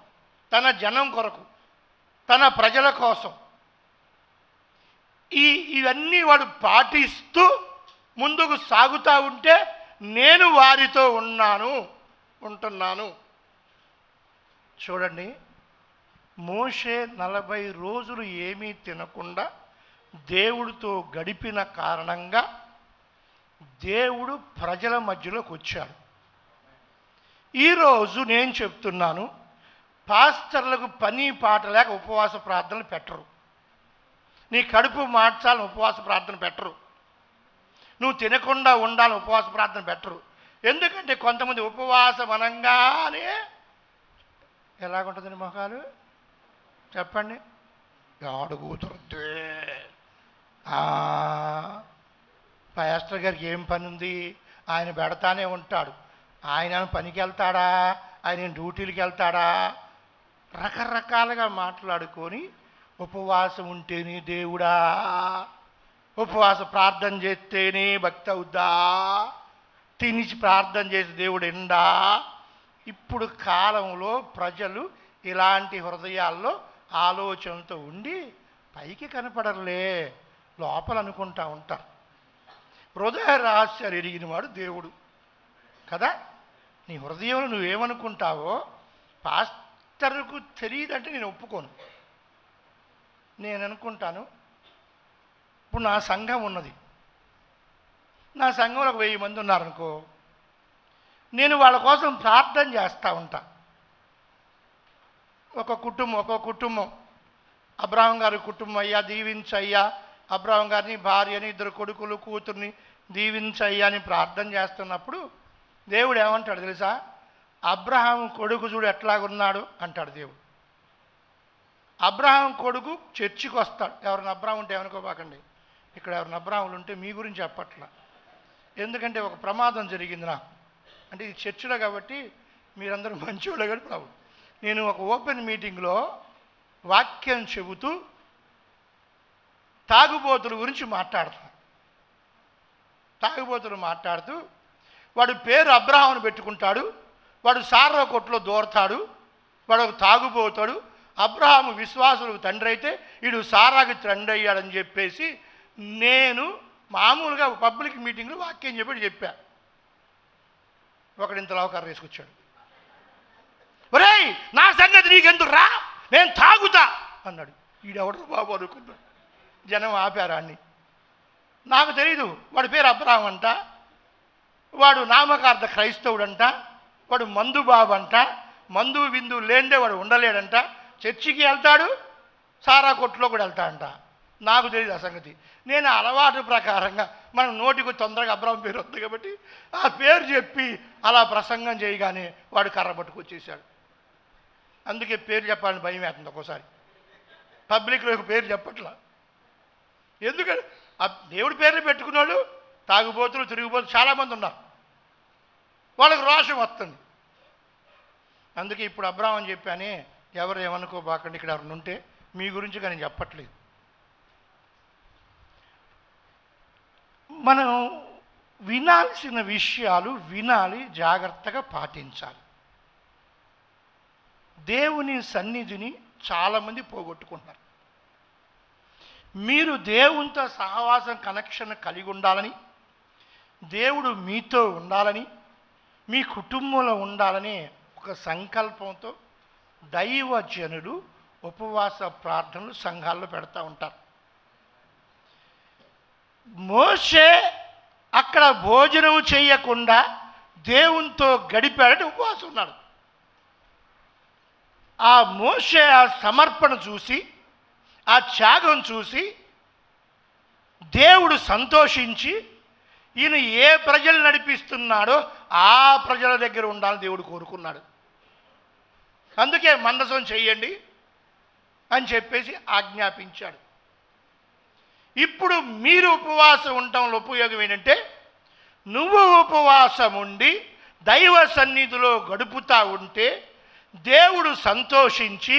తన జనం కొరకు, తన ప్రజల కోసం ఇవన్నీ వాడు పాటిస్తూ ముందుకు సాగుతూ ఉంటే నేను వారితో ఉంటున్నాను. చూడండి, మోషే 40 రోజులు ఏమీ తినకుండా దేవుడితో గడిపిన కారణంగా దేవుడు ప్రజల మధ్యలోకి వచ్చాడు. ఈరోజు నేను చెప్తున్నాను, పాస్టర్లకు పని పాట లేక ఉపవాస ప్రార్థనలు పెట్టరు. నీ కడుపు మార్చాలని ఉపవాస ప్రార్థన పెట్టరు. నువ్వు తినకుండా ఉండాలని ఉపవాస ప్రార్థన పెట్టరు. ఎందుకంటే కొంతమంది ఉపవాసం అనంగానే ఎలాగుంటుందండి మొహాలు? చెప్పండి. ఆడు కూతురుద్దే, పాస్టర్ గారికి ఏం పని ఉంది? ఆయన పెడతానే ఉంటాడు. ఆయన పనికి వెళ్తాడా? ఆయన డ్యూటీలకు వెళ్తాడా? రకరకాలుగా మాట్లాడుకొని ఉపవాసం ఉంటేనే దేవుడా, ఉపవాస ప్రార్థన చేస్తేనే భక్తి అవుద్దా, తినిచి ప్రార్థన చేసి దేవుడు ఎండా. ఇప్పుడు కాలంలో ప్రజలు ఇలాంటి హృదయాల్లో ఆలోచనతో ఉండి పైకి కనపడరులే, లోపల అనుకుంటా ఉంటారు. హృదయ రహస్యాలు ఎరిగినవాడు దేవుడు కదా. నీ హృదయంలో నువ్వేమనుకుంటావో పాస్టర్కు తెలియదంటే నేను ఒప్పుకోను. నేను అనుకుంటాను, ఇప్పుడు నా సంఘం ఉన్నది, నా సంఘంలో 1000 మంది ఉన్నారనుకో, నేను వాళ్ళ కోసం ప్రార్థన చేస్తూ ఉంటా. ఒక కుటుంబం అబ్రాహం గారి కుటుంబం, అయ్యా దీవించయ్యా, అబ్రాహం గారిని భార్యని 2 కొడుకులు కూతుర్ని దీవించయ్యా అని ప్రార్థన చేస్తున్నప్పుడు దేవుడు ఏమంటాడు తెలుసా? అబ్రహాం కొడుకు చూడు ఎట్లాగున్నాడు అంటాడు దేవుడు. అబ్రహాం కొడుకు చర్చికి వస్తాడు. ఎవరిని అబ్రహాం ఉంటే ఏమనుకోబాకండి, ఇక్కడ ఎవరిని అబ్రహాములు ఉంటే మీ గురించి చెప్పట్లా. ఎందుకంటే ఒక ప్రమాదం జరిగింది నాకు. అంటే ఇది చర్చిలో కాబట్టి మీరందరూ మంచివాళ్ళు కానీ ప్రాబ్లం. నేను ఒక ఓపెన్ మీటింగ్లో వాక్యం చెబుతూ తాగుబోతుల గురించి మాట్లాడుతారు. తాగుబోతులు మాట్లాడుతూ వాడు పేరు అబ్రహామును పెట్టుకుంటాడు, వాడు సారా కొట్లో దూరతాడు, వాడు ఒక తాగుబోతాడు, అబ్రహాము విశ్వాసులకు తండ్రి అయితే వీడు సారాకి తండ్రి అయ్యాడని చెప్పేసి నేను మామూలుగా పబ్లిక్ మీటింగ్లో వాక్యం చెప్పా. ఒకడింత లావకారు వేసుకొచ్చాడు. ఒరేయ్ నా సంగతి నీకెందుకు రా, నేను తాగుతా అన్నాడు. ఈడెవడరు బాబు అనుకున్నాడు. జనం ఆపారా అన్ని. నాకు తెలీదు, వాడి పేరు అబ్రహాం అంట, వాడు నామకార్థ క్రైస్తవుడంట, వాడు మందు బాబు అంట, మందు విందు లేందే వాడు ఉండలేడంట, చర్చికి వెళ్తాడు, సారా కొట్లో కూడా వెళ్తాడంట. నాకు తెలియదు ఆ సంగతి. నేను అలవాటు ప్రకారంగా మనం నోటికి తొందరగా అబ్రహాం పేరు వస్తుంది కాబట్టి ఆ పేరు చెప్పి అలా ప్రసంగం చేయగానే వాడు కర్ర పట్టుకొచ్చేసాడు. అందుకే పేరు చెప్పాలని భయం వేస్తుంది ఒక్కోసారి. పబ్లిక్లో ఒక పేరు చెప్పట్లా. ఎందుకంటే ఆ దేవుడి పేర్లు పెట్టుకున్నాడు తాగుబోతులు తిరిగిపోతులు చాలామంది ఉన్నారు, వాళ్ళకి రోషం వస్తుంది. అందుకే ఇప్పుడు అబ్రహాం అని చెప్పానే, ఎవరు ఏమనుకోబాకండి, ఇక్కడ ఎవరిని ఉంటే మీ గురించి కానీ చెప్పట్లేదు. మనం వినాల్సిన విషయాలు వినాలి, జాగ్రత్తగా పాటించాలి. దేవుని సన్నిధిని చాలామంది పోగొట్టుకుంటున్నారు. మీరు దేవునితో సహవాసం కనెక్షన్ కలిగి ఉండాలని, దేవుడు మీతో ఉండాలని, మీ కుటుంబంలో ఉండాలని ఒక సంకల్పంతో దైవజనులు ఉపవాస ప్రార్థనలు సంఘాల్లో పెడతా ఉంటారు. మోషే అక్కడ భోజనం చేయకుండా దేవునితో గడిపాడని ఉపవాసం ఉన్నాడు. ఆ మోషే ఆ సమర్పణ చూసి, ఆ త్యాగం చూసి దేవుడు సంతోషించి ఈయన ఏ ప్రజలు నడిపిస్తున్నాడో ఆ ప్రజల దగ్గర ఉండాలని దేవుడు కోరుకున్నాడు. అందుకే మందసం చెయ్యండి అని చెప్పేసి ఆజ్ఞాపించాడు. ఇప్పుడు మీరు ఉపవాసం ఉండటంలో ఉపయోగం ఏంటంటే, నువ్వు ఉపవాసం ఉండి దైవ సన్నిధిలో గడుపుతూ ఉంటే దేవుడు సంతోషించి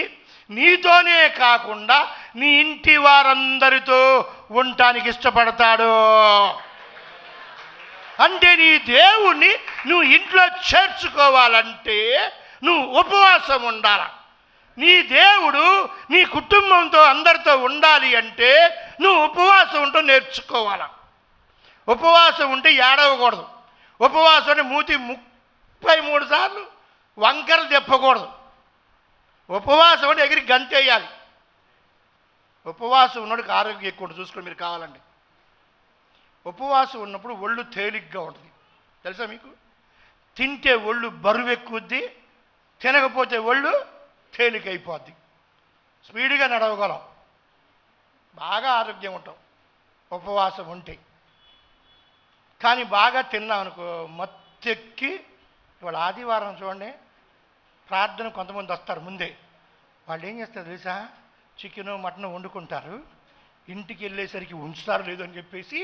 నీతోనే కాకుండా నీ ఇంటి వారందరితో ఉండటానికి ఇష్టపడతాడు. అంటే నీ దేవుణ్ణి నువ్వు ఇంట్లో చేర్చుకోవాలంటే నువ్వు ఉపవాసం ఉండాల. నీ దేవుడు నీ కుటుంబంతో అందరితో ఉండాలి అంటే నువ్వు ఉపవాసం ఉంటూ నేర్చుకోవాల. ఉపవాసం ఉంటే ఏడవకూడదు. ఉపవాసం అంటే మూతి 33 సార్లు వంకరలు తెప్పకూడదు. ఉపవాసం అంటే ఎగిరి గంతేయాలి. ఉపవాసం ఉన్నోడికి ఆరోగ్యం ఎక్కువ ఉంటుంది, చూసుకొని మీరు కావాలండి. ఉపవాసం ఉన్నప్పుడు ఒళ్ళు తేలిగ్గా ఉంటుంది, తెలుసా మీకు? తింటే ఒళ్ళు బరువు ఎక్కుద్ది, తినకపోతే ఒళ్ళు తేలికైపోద్ది, స్పీడ్గా నడవగలం, బాగా ఆరోగ్యం ఉంటాం ఉపవాసం ఉంటే. కానీ బాగా తిన్నాం అనుకో మత్తెక్కి, ఇవాళ ఆదివారం చూడండి ప్రార్థన కొంతమంది వస్తారు ముందే, వాళ్ళు ఏం చేస్తారు తెలుసా, చికెను మటన్ వండుకుంటారు, ఇంటికి వెళ్ళేసరికి ఉంచుతారు లేదు అని చెప్పేసి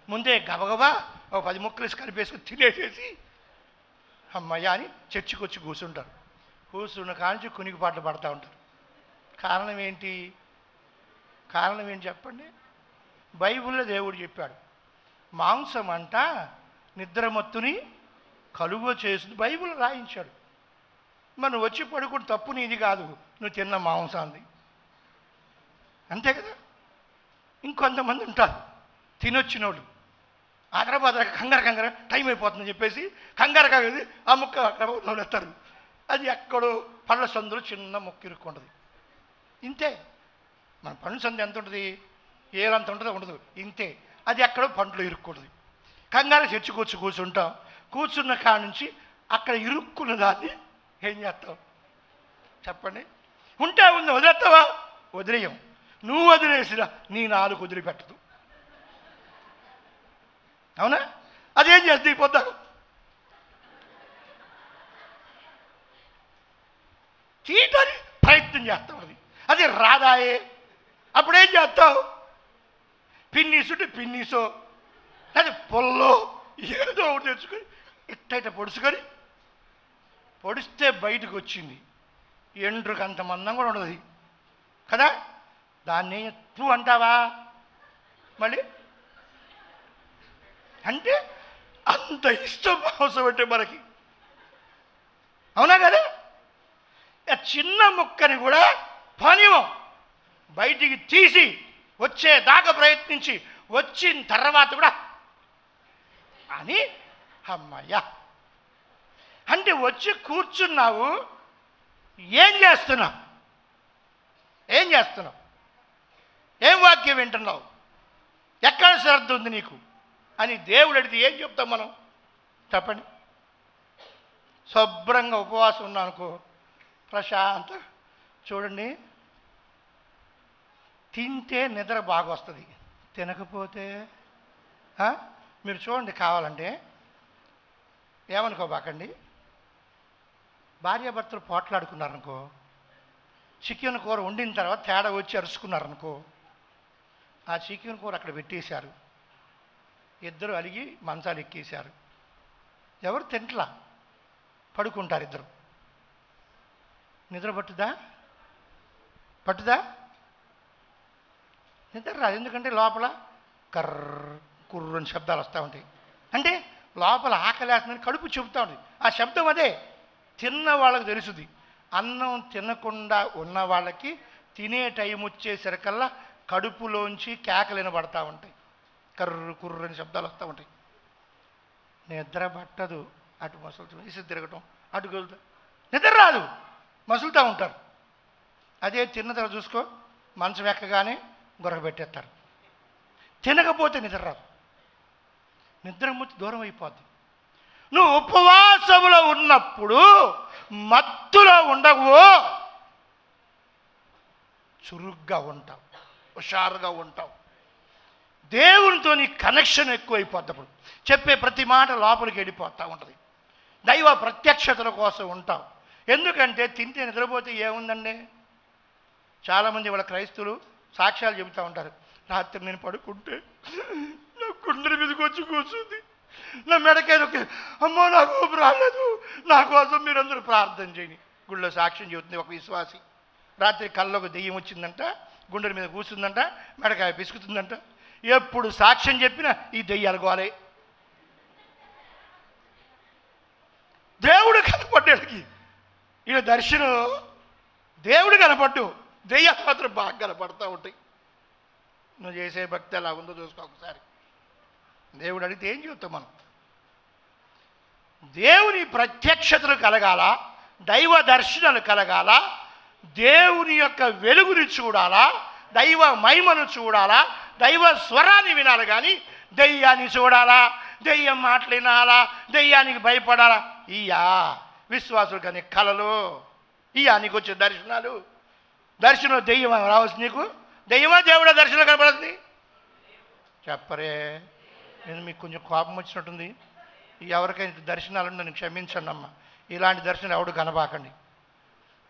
ముందే గబగబా ఒక 10 ముక్కలు వేసి కలిపేసుకుని తినేసేసి అమ్మయ్య అని చర్చికి వచ్చి కూర్చుంటారు. కూర్చున్న కాంచి కునికిపాట్లు పడతా ఉంటారు. కారణం ఏంటి? కారణం ఏంటి చెప్పండి? బైబిల్లో దేవుడు చెప్పాడు, మాంసం అంట నిద్రమత్తుని కలువ చేసింది, బైబిల్ రాయించాడు. మనం వచ్చి పడుకుని తప్పు నీది కాదు, నువ్వు తిన్న మాంసాన్ని, అంతే కదా. ఇంకొంతమంది ఉంటారు తినొచ్చినోళ్ళు, ఆదరబాదర కంగారు టైం అయిపోతుందని చెప్పేసి కంగారు కాగది ఆ ముక్క అక్కడ ఎత్తారు. అది ఎక్కడో పళ్ళ సందులో చిన్న ముక్క ఇరుక్కుంటుంది. ఇంతే, మన పండ్ల సందు ఎంత ఉంటుంది, ఏలంత ఉంటుందో ఉండదు, ఇంతే. అది ఎక్కడో పంటలో ఇరుక్కుంటుంది. కంగారు చర్చకొచ్చి కూర్చుంటాం, కూర్చున్న కాడ నుంచి అక్కడ ఇరుక్కున్న దాన్ని ఏం చేస్తావు చెప్పండి? ఉంటే ఉంది, వదిలేస్తావా? వదిలేయం. నువ్వు వదిలేసినా నీ నాలుగు వదిలిపెట్టదు, అవునా? అదేం చేస్తుంది? పొద్దాకు తీయటానికి ప్రయత్నం చేస్తావు, అది రాదాయే. అప్పుడేం చేస్తావు? పిన్నీసుంటే పిన్నీసో అది పొల్లో ఏదో ఒకటి తెచ్చుకొని ఇట్ట పొడుచుకొని, పొడిస్తే బయటకు వచ్చింది ఎండ్రుకు అంత మందం కూడా ఉండదు కదా. దాన్ని నువ్వు అంటావా? మళ్ళీ అంటే అంత ఇష్టం మాంసం అంటే మనకి, అవునా కదా? ఆ చిన్న ముక్కని కూడా పానీయం బయటికి తీసి వచ్చేదాకా ప్రయత్నించి వచ్చిన తర్వాత కూడా అని అమ్మయ్యా అంటే వచ్చి కూర్చున్నావు, ఏం చేస్తున్నావు? ఏం వాక్యం వింటున్నావు? ఎక్కడ శ్రద్ధ ఉంది నీకు అని దేవుడు అడిగితే ఏం చెప్తాం మనం? చెప్పండి. శుభ్రంగా ఉపవాసం ఉన్నాను అనుకో, ప్రశాంత చూడండి, తింటే నిద్ర బాగా వస్తుంది, తినకపోతే మీరు చూడండి, కావాలంటే ఏమనుకోబాకండి, భార్యాభర్తలు పోట్లాడుకున్నారనుకో, చికెన్ కూర వండిన తర్వాత తేడా వచ్చి అరుచుకున్నారనుకో, ఆ చికెన్ కూర అక్కడ పెట్టేశారు, ఇద్దరు అలిగి మంచాలు ఎక్కేశారు, ఎవరు తింటలా, పడుకుంటారు ఇద్దరు. నిద్ర పట్టుదా? నిద్ర రాదు. ఎందుకంటే లోపల కుర్రని శబ్దాలు వస్తూ ఉంటాయి. అంటే లోపల ఆకలేస్తుందని కడుపు చెబుతూ ఉంటుంది. ఆ శబ్దం అదే. తిన్న వాళ్ళకి తెలుసుది. అన్నం తినకుండా ఉన్న వాళ్ళకి తినే టైం వచ్చేసరికల్లా కడుపులోంచి కేకలు వినబడతా ఉంటాయి, కుర్రని శబ్దాలు వస్తూ ఉంటాయి. నిద్ర పట్టదు. అటు మసులుతూ ఇసు తిరగటం, అటు గెలుతా, నిద్ర రాదు, మసులుతూ ఉంటారు. అదే తిన్న తర్వాత చూసుకో, మంచం ఎక్కగానే గొర్రె పెట్టేస్తారు. తినకపోతే నిద్ర రాదు, నిద్ర ముచ్చి దూరం అయిపోద్ది. నువ్వు ఉపవాసములో ఉన్నప్పుడు మత్తులో ఉండవు, చురుగ్గా ఉంటావు, హుషారుగా ఉంటావు. దేవునితో నీ కనెక్షన్ ఎక్కువైపోద్దప్పుడు చెప్పే ప్రతి మాట లోపలికి వెళ్ళిపోతూ ఉంటుంది. దైవ ప్రత్యక్షతల కోసం ఉంటావు. ఎందుకంటే తింటే నిద్రపోతే ఏముందండి? చాలామంది వాళ్ళ క్రైస్తవులు సాక్ష్యాలు చెబుతూ ఉంటారు. రాత్రి నేను పడుకుంటే నా గుండెల మీదకి వచ్చి కూర్చుంది, నా మెడకాయ అమ్మో నాకు ఊపిరి రాలేదు, నా కోసం మీరందరూ ప్రార్థన చేయండి. గుళ్ళో సాక్ష్యం చెబుతుంది ఒక విశ్వాసి. రాత్రి కళ్ళకు దెయ్యం వచ్చిందంట, గుండెల మీద కూర్చుందంట, మెడకాయ పిసుకుతుందంట. ఎప్పుడు సాక్ష్యం చెప్పినా ఈ దెయ్యాలు గోలే. దేవుడు కనపడ్డాడికి ఈయన దర్శనం, దేవుడు కనపడ్డు, దెయ్యాలు మాత్రం బాగా కనపడతా ఉంటాయి. నువ్వు చేసే భక్తి ఎలా ఉందో చూసుకో ఒకసారి. దేవుడు అడిగితే ఏం చెబుతాం మనం? దేవుని ప్రత్యక్షతలు కలగాల, దైవ దర్శనాలు కలగాల, దేవుని యొక్క వెలుగుని చూడాలా, దైవ మహిమను చూడాలా, దైవ స్వరాన్ని వినాలి. కానీ దెయ్యాన్ని చూడాలా, దెయ్యం మాటలు వినాలా, దెయ్యానికి భయపడాలా? ఇయ్యా విశ్వాసులు కానీ కళలు, ఇయ్యా నీకు వచ్చే దర్శనాలు. దర్శనం దెయ్యం రావచ్చు నీకు? దెయ్యమా దేవుడా దర్శనం కనపడుతుంది? చెప్పరే. నేను మీకు కొంచెం కోపం వచ్చినట్టుంది. ఎవరికైనా దర్శనాలు నన్ను క్షమించండి అమ్మ. ఇలాంటి దర్శనం ఎవడు కనబాకండి.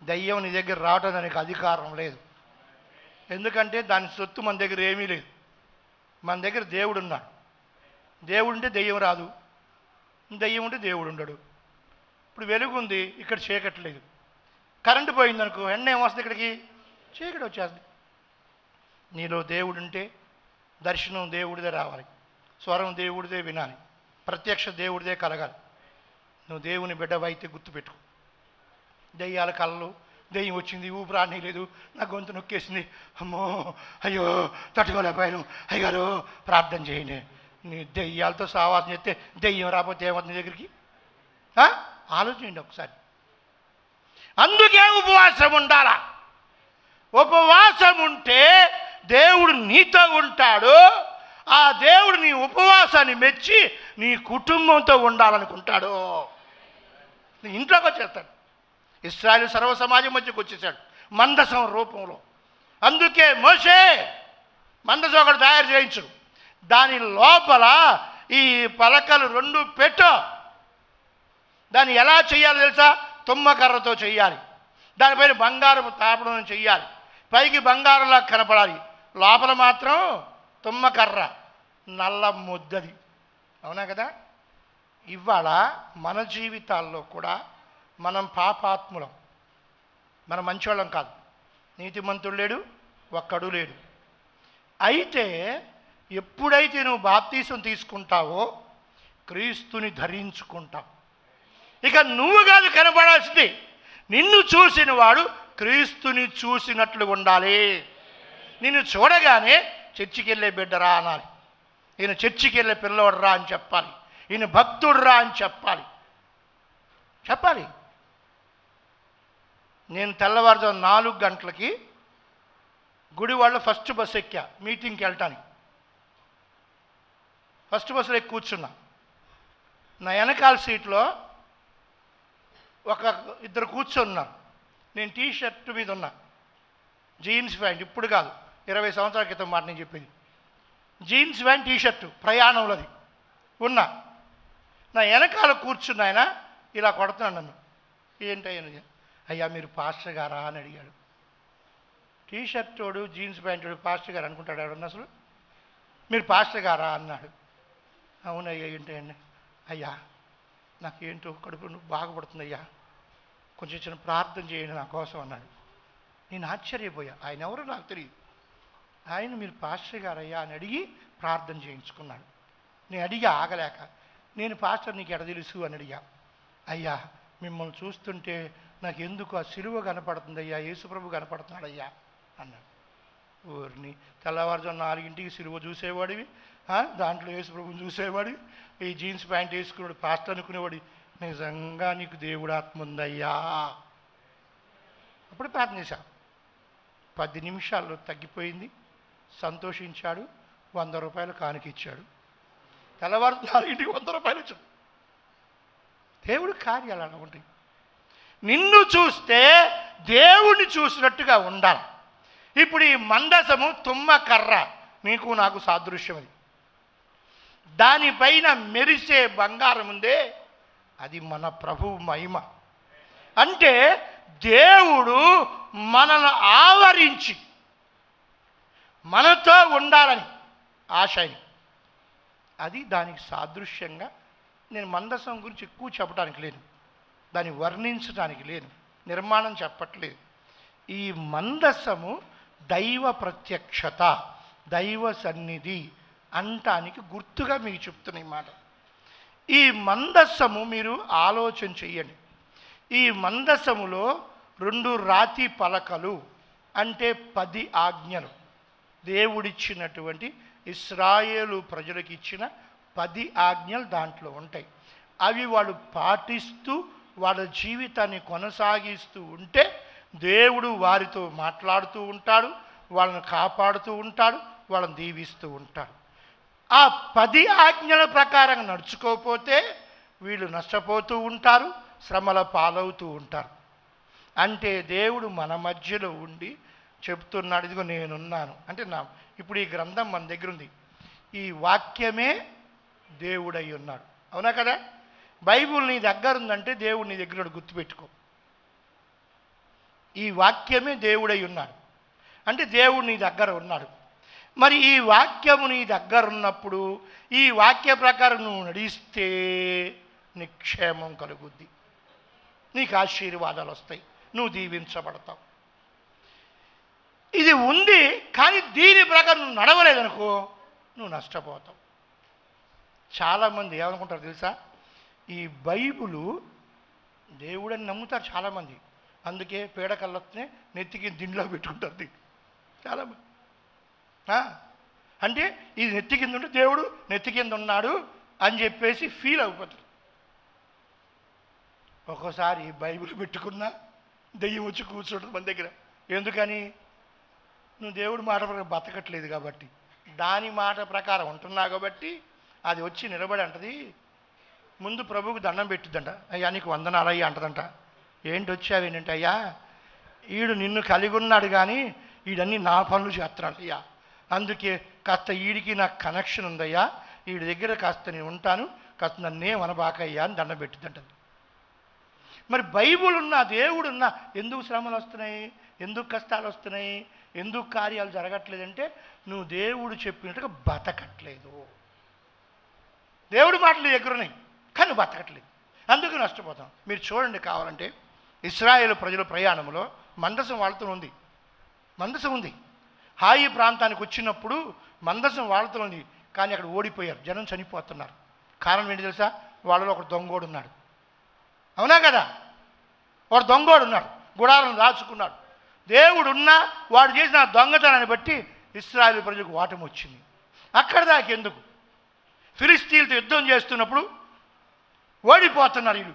దయ్యం నీ దగ్గర రావటం దానికి అధికారం లేదు. ఎందుకంటే దాని సొత్తు మన దగ్గర ఏమీ లేదు. మన దగ్గర దేవుడు ఉన్నాడు. దేవుడు ఉంటే దెయ్యం రాదు, దెయ్యం ఉంటే దేవుడు ఉండడు. ఇప్పుడు వెలుగు ఉంది, ఇక్కడ చీకటి లేదు. కరెంటు పోయిందనుకో, ఎండ ఏమొస్తుంది, ఇక్కడికి చీకటి వచ్చేస్తుంది. నీలో దేవుడు ఉంటే దర్శనం దేవుడిదే రావాలి, స్వరం దేవుడిదే వినాలి, ప్రత్యక్ష దేవుడిదే కలగాలి. నువ్వు దేవుని బిడ్డవైతే గుర్తుపెట్టుకో. దెయ్యాల కళ్ళు, దెయ్యం వచ్చింది, ఊపిరాని లేదు, నా గొంతు నొక్కేసింది, అమ్మో అయ్యో తట్టుకోలేకపోయాను, అయ్యారు ప్రార్థన చేయండి. నీ దెయ్యాలతో సావాసం చేస్తే దెయ్యం రాకపోతే ఏమవుతుంది నీ దగ్గరికి? ఆలోచించండి ఒకసారి. అందుకే ఉపవాసం ఉండాలా. ఉపవాసం ఉంటే దేవుడు నీతో ఉంటాడు. ఆ దేవుడు నీ ఉపవాసాన్ని మెచ్చి నీ కుటుంబంతో ఉండాలనుకుంటాడు. నీ ఇంట్లోకి వచ్చేస్తాడు. ఇశ్రాయేలు సర్వ సమాజం మధ్యకు వచ్చేసాడు మందసం రూపంలో. అందుకే మోషే మందసం ఒకటి తయారు చేయించు, దాని లోపల ఈ పలకలు 2 పెట్టు. దాన్ని ఎలా చేయాలో తెలుసా? తుమ్మకర్రతో చెయ్యాలి. దానిపైన బంగారపు తాపడం చెయ్యాలి. పైకి బంగారంలా కనపడాలి, లోపల మాత్రం తుమ్మకర్ర, నల్ల ముద్దది. అవునా కదా? ఇవాళ మన జీవితాల్లో కూడా మనం పాపాత్ములం. మనం మంచోళ్ళం కాదు. నీతిమంతుడు లేడు, ఒక్కడు లేడు. అయితే ఎప్పుడైతే నువ్వు బాప్తీసం తీసుకుంటావో క్రీస్తుని ధరించుకుంటావు. ఇక నువ్వు కాదు కనబడాల్సింది, నిన్ను చూసిన వాడు క్రీస్తుని చూసినట్లు ఉండాలి. నిన్ను చూడగానే చర్చికి వెళ్ళే బిడ్డరా అనాలి, ఈయన చర్చికి వెళ్ళే పిల్లోడరా అని చెప్పాలి, ఈయన భక్తుడురా అని చెప్పాలి. నేను తెల్లవారుజాము 4 గంటలకి గుడివాడలో ఫస్ట్ బస్సు ఎక్కా మీటింగ్కి వెళ్ళటానికి. ఫస్ట్ బస్సులో ఎక్కి కూర్చున్నా. నా వెనకాల సీట్లో ఇద్దరు కూర్చున్నారు. నేను టీ షర్ట్ మీద ఉన్నా, జీన్స్ ప్యాంట్, ఇప్పుడు కాదు 20 సంవత్సరాల క్రితం మాట నేను చెప్పింది. జీన్స్ ప్యాంట్ టీ షర్టు ప్రయాణంలోది ఉన్నా. నా వెనకాల కూర్చున్న ఆయన ఇలా కొడుతున్నాడు నన్ను. ఏంటయ్యా? అయ్యా మీరు పాస్టర్ గారా అని అడిగాడు. టీ షర్ట్ వాడు జీన్స్ ప్యాంట్ వాడు పాస్టర్ గారు అనుకుంటాడు ఎవడన్నా అసలు? మీరు పాస్టర్ గారా అన్నాడు. అవునయ్యా ఏంటండి? అయ్యా నాకేంటో కడుపు బాగుపడుతుంది అయ్యా, కొంచెం చిన్న ప్రార్థన చేయండి నా కోసం అన్నాడు. నేను ఆశ్చర్యపోయా. ఆయన ఎవరో నాకు తెలియదు. ఆయన మీరు పాస్టర్ గారయ్యా అని అడిగి ప్రార్థన చేయించుకున్నాడు. నేను అడిగా ఆగలేక, నేను పాస్టర్ నీకు ఎడ తెలుసు అని అడిగా. అయ్యా మిమ్మల్ని చూస్తుంటే నాకు ఎందుకు ఆ సిలువ కనపడుతుంది అయ్యా, యేసుప్రభు కనపడుతున్నాడు అయ్యా అన్నాడు. ఊరిని తెల్లవారుజాము 4ంటికి సిలువ చూసేవాడివి, దాంట్లో యేసుప్రభుని చూసేవాడివి, ఈ జీన్స్ ప్యాంట్ వేసుకునేవాడు పాస్టర్ అనుకునేవాడు. నిజంగా నీకు దేవుడు ఆత్మ ఉందయ్యా. అప్పుడు ప్రార్థన చేశా. 10 నిమిషాల్లో తగ్గిపోయింది. సంతోషించాడు. 100 రూపాయలు కానుకిచ్చాడు. తెల్లవారు 4ంటికి 100 రూపాయలు ఇచ్చాడు. దేవుడి కార్యాలు అలా ఉంటాయి. నిన్ను చూస్తే దేవుణ్ణి చూసినట్టుగా ఉండాలి. ఇప్పుడు ఈ మందసము తుమ్మ కర్ర నీకు నాకు సాదృశ్యం. అది దానిపైన మెరిసే బంగారం ఉందే, అది మన ప్రభువు మహిమ. అంటే దేవుడు మనను ఆవరించి మనతో ఉండాలని ఆశని, అది దానికి సాదృశ్యంగా. నేను మందసం గురించి ఎక్కువ చెప్పడానికి లేను, దాన్ని వర్ణించడానికి లేను, నిర్మాణం చెప్పట్లేదు. ఈ మందసము దైవ ప్రత్యక్షత, దైవ సన్నిధి అంటానికి గుర్తుగా మీకు చెప్తున్న ఈ మాట. ఈ మందసము మీరు ఆలోచన చెయ్యండి. ఈ మందసములో 2 రాతి పలకలు అంటే 10 ఆజ్ఞలు, దేవుడిచ్చినటువంటి ఇశ్రాయేలు ప్రజలకు ఇచ్చిన 10 ఆజ్ఞలు దాంట్లో ఉంటాయి. అవి వాళ్ళు పాటిస్తూ వాళ్ళ జీవితాన్ని కొనసాగిస్తూ ఉంటే దేవుడు వారితో మాట్లాడుతూ ఉంటాడు, వాళ్ళని కాపాడుతూ ఉంటాడు, వాళ్ళని దీవిస్తూ ఉంటాడు. ఆ 10 ఆజ్ఞల ప్రకారం నడుచుకోకపోతే వీళ్ళు నష్టపోతూ ఉంటారు, శ్రమల పాలవుతూ ఉంటారు. అంటే దేవుడు మన మధ్యలో ఉండి చెప్తున్నాడు, ఇదిగో నేనున్నాను అంటే ఇప్పుడు ఈ గ్రంథం మన దగ్గర ఉంది. ఈ వాక్యమే దేవుడై ఉన్నాడు. అవునా కదా? బైబుల్ నీ దగ్గర ఉందంటే దేవుడు నీ దగ్గర గుర్తుపెట్టుకో. ఈ వాక్యమే దేవుడై ఉన్నాడు అంటే దేవుడు నీ దగ్గర ఉన్నాడు. మరి ఈ వాక్యము నీ దగ్గర ఉన్నప్పుడు ఈ వాక్య ప్రకారం నువ్వు నడిస్తే నిక్షేమం కలుగుద్ది, నీకు ఆశీర్వాదాలు వస్తాయి, నువ్వు దీవించబడతావు. ఇది ఉంది కానీ దీని ప్రకారం నువ్వు నడవలేదనుకో నువ్వు నష్టపోతావు. చాలామంది ఏమనుకుంటారు తెలుసా? ఈ బైబులు దేవుడని నమ్ముతారు చాలామంది, అందుకే పీడకల్లొత్తే నెత్తికి దిండ్లో పెట్టుకుంటారు చాలామంది. అంటే ఇది నెత్తి కింద ఉంటే దేవుడు నెత్తి కింద ఉన్నాడు అని చెప్పేసి ఫీల్ అయిపోతారు. ఒక్కోసారి బైబిల్ పెట్టుకున్నా దెయ్యం వచ్చి కూర్చోంటుంది మన దగ్గర. ఎందుకని? నువ్వు దేవుడి మాట ప్రకారం బతకట్లేదు కాబట్టి, దాని మాట ప్రకారం ఉంటున్నా కాబట్టి అది వచ్చి నిలబడి అంటది. ముందు ప్రభువుకు దండం పెట్టిద్దంట, అయ్యా నీకు వందనాలయ్యా అంటదంట. ఏంటి వచ్చావు ఏంటంటే, అయ్యా ఈడు నిన్ను కలిగి ఉన్నాడు కానీ ఈడన్నీ నా పనులు చేస్తున్నాడు అయ్యా, అందుకే కాస్త ఈడికి నాకు కనెక్షన్ ఉందయ్యా, వీడి దగ్గర కాస్త నేను ఉంటాను, కాస్త నన్నే వనబాకయ్యా అని దండం పెట్టిద్దంటది. మరి బైబుల్ ఉన్నా దేవుడున్నా ఎందుకు శ్రమలు వస్తున్నాయి, ఎందుకు కష్టాలు వస్తున్నాయి, ఎందుకు కార్యాలు జరగట్లేదంటే నువ్వు దేవుడు చెప్పినట్టుగా బతకట్లేదు. దేవుడి మాటలు దగ్గర ఉన్నాయి కానీ బతకట్లేదు, అందుకు నష్టపోతాం. మీరు చూడండి, కావాలంటే ఇశ్రాయేలు ప్రజల ప్రయాణంలో మందసం వాళ్ళతో ఉంది, మందసం ఉంది. హాయి ప్రాంతానికి వచ్చినప్పుడు మందసం వాళ్ళతో ఉంది, కానీ అక్కడ ఓడిపోయారు, జనం చనిపోతున్నారు. కారణం ఏంటి తెలుసా? వాళ్ళలో ఒక దొంగోడు ఉన్నాడు. అవునా కదా? వాడు దొంగోడు ఉన్నాడు, గుడాలను దాచుకున్నాడు. దేవుడు ఉన్నా వాడు చేసిన దొంగతనాన్ని బట్టి ఇశ్రాయేలు ప్రజలకు ఓటమి వచ్చింది. అక్కడ దాకెందుకు, ఫిలిష్తీయులతో యుద్ధం చేస్తున్నప్పుడు ఓడిపోతున్నారు వీళ్ళు.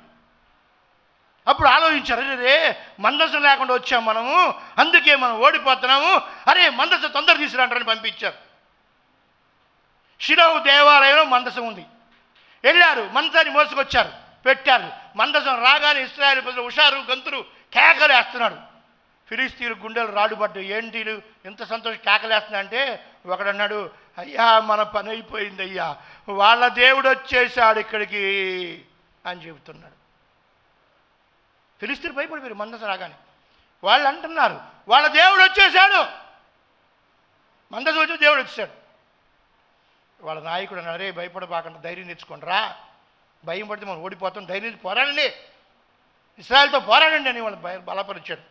అప్పుడు ఆలోచించారు, అరే మందసం లేకుండా వచ్చాం మనము, అందుకే మనం ఓడిపోతున్నాము, అరే మందసం తొందర తీసుకురంటారని పంపించారు. షిలోహు దేవాలయంలో మందసం ఉంది, వెళ్ళారు, మందసాన్ని మోసుకొచ్చారు, పెట్టారు. మందసం రాగానే ఇశ్రాయేలు ప్రజలు హుషారు, గంతులు, కేకలు వేస్తున్నాడు. ఫిలిష్తీయులు గుండెలు రాడుపడ్డాయి. ఏంటి ఎంత సంతోషం కేకలేస్తున్నా అంటే, ఒకడన్నాడు, అయ్యా మన పని అయిపోయింది అయ్యా, వాళ్ళ దేవుడు వచ్చేసాడు ఇక్కడికి అని చెబుతున్నాడు. ఫిలిష్తీయులు భయపడిపోయారు మందసం రాగానే. వాళ్ళు అంటున్నారు, వాళ్ళ దేవుడు వచ్చేసాడు, మందసం వచ్చి దేవుడు వచ్చేసాడు. వాళ్ళ నాయకుడు అన్నాడు, అరే భయపడబాకండి, ధైర్యం తెచ్చుకోండి రా, భయం పడితే మనం ఓడిపోతాం, ధైర్యం పోరాడండి, ఇశ్రాయేలుతో పోరాడండి అని వాళ్ళు బలపరిచాడు.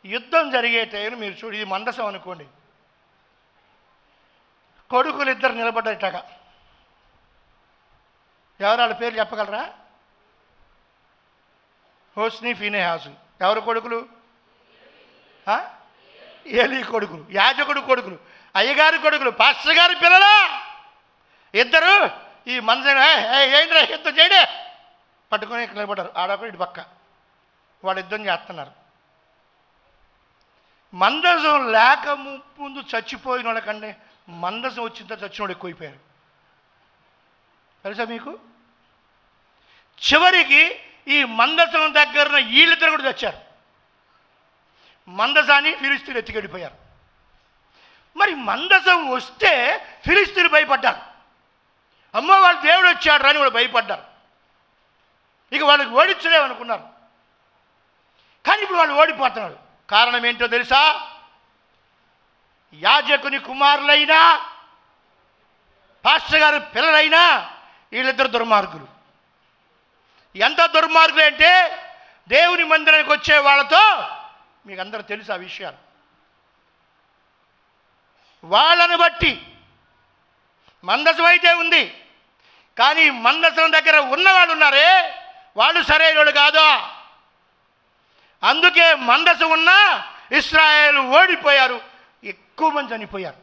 యుద్ధం జరిగే టైం మీరు చూడు, ఇది మందసం అనుకోండి, కొడుకులు ఇద్దరు నిలబడ్డటగా. ఎవరు వాళ్ళ పేర్లు చెప్పగలరా? హోస్ని, ఫీనెహాసు. ఎవరు కొడుకులు? ఏలీ కొడుకులు, యాజకుడు కొడుకులు, అయ్యగారి కొడుకులు, పాస్టర్ గారి పిల్లలు ఇద్దరు. ఈ మందసం ఏంటి యుద్ధం చేయడే పట్టుకొని ఇక్కడ నిలబడ్డారు. ఆడొకరు ఇటు పక్క, వాళ్ళు యుద్ధం చేస్తున్నారు. మందసం లేక ముందు చచ్చిపోయిన వాళ్ళకంటే మందసం వచ్చిన తర్వాత చచ్చిన వాళ్ళు ఎక్కువైపోయారు. తెలుసా మీకు? చివరికి ఈ మందసం దగ్గర వీళ్ళిద్దరు కూడా చచ్చారు. మందసాన్ని ఫిలిష్తీయులు ఎత్తుకెళ్ళిపోయారు. మరి మందసం వస్తే ఫిలిష్తీయులు భయపడ్డారు. అమ్మ వాళ్ళు దేవుడు వచ్చాడు అని వాళ్ళు భయపడ్డారు. ఇక వాళ్ళకి ఓడించలేమనుకున్నారు. కానీ ఇప్పుడు వాళ్ళు ఓడిపోతున్నారు. కారణం ఏంటో తెలుసా? యాజకుని కుమారులైనా పాస్టర్ గారి పిల్లలైనా వీళ్ళిద్దరు దుర్మార్గులు. ఎంత దుర్మార్గులు అంటే దేవుని మందిరానికి వచ్చే వాళ్ళతో మీకు అందరూ తెలుసు ఆ విషయాలు. వాళ్ళని బట్టి మందసం అయితే ఉంది, కానీ మందసం దగ్గర ఉన్నవాళ్ళు ఉన్నారే వాళ్ళు సరైన వాళ్ళు కాదు. అందుకే మందసం ఉన్నా ఇశ్రాయేలు ఓడిపోయారు, ఎక్కువ మంది చనిపోయారు.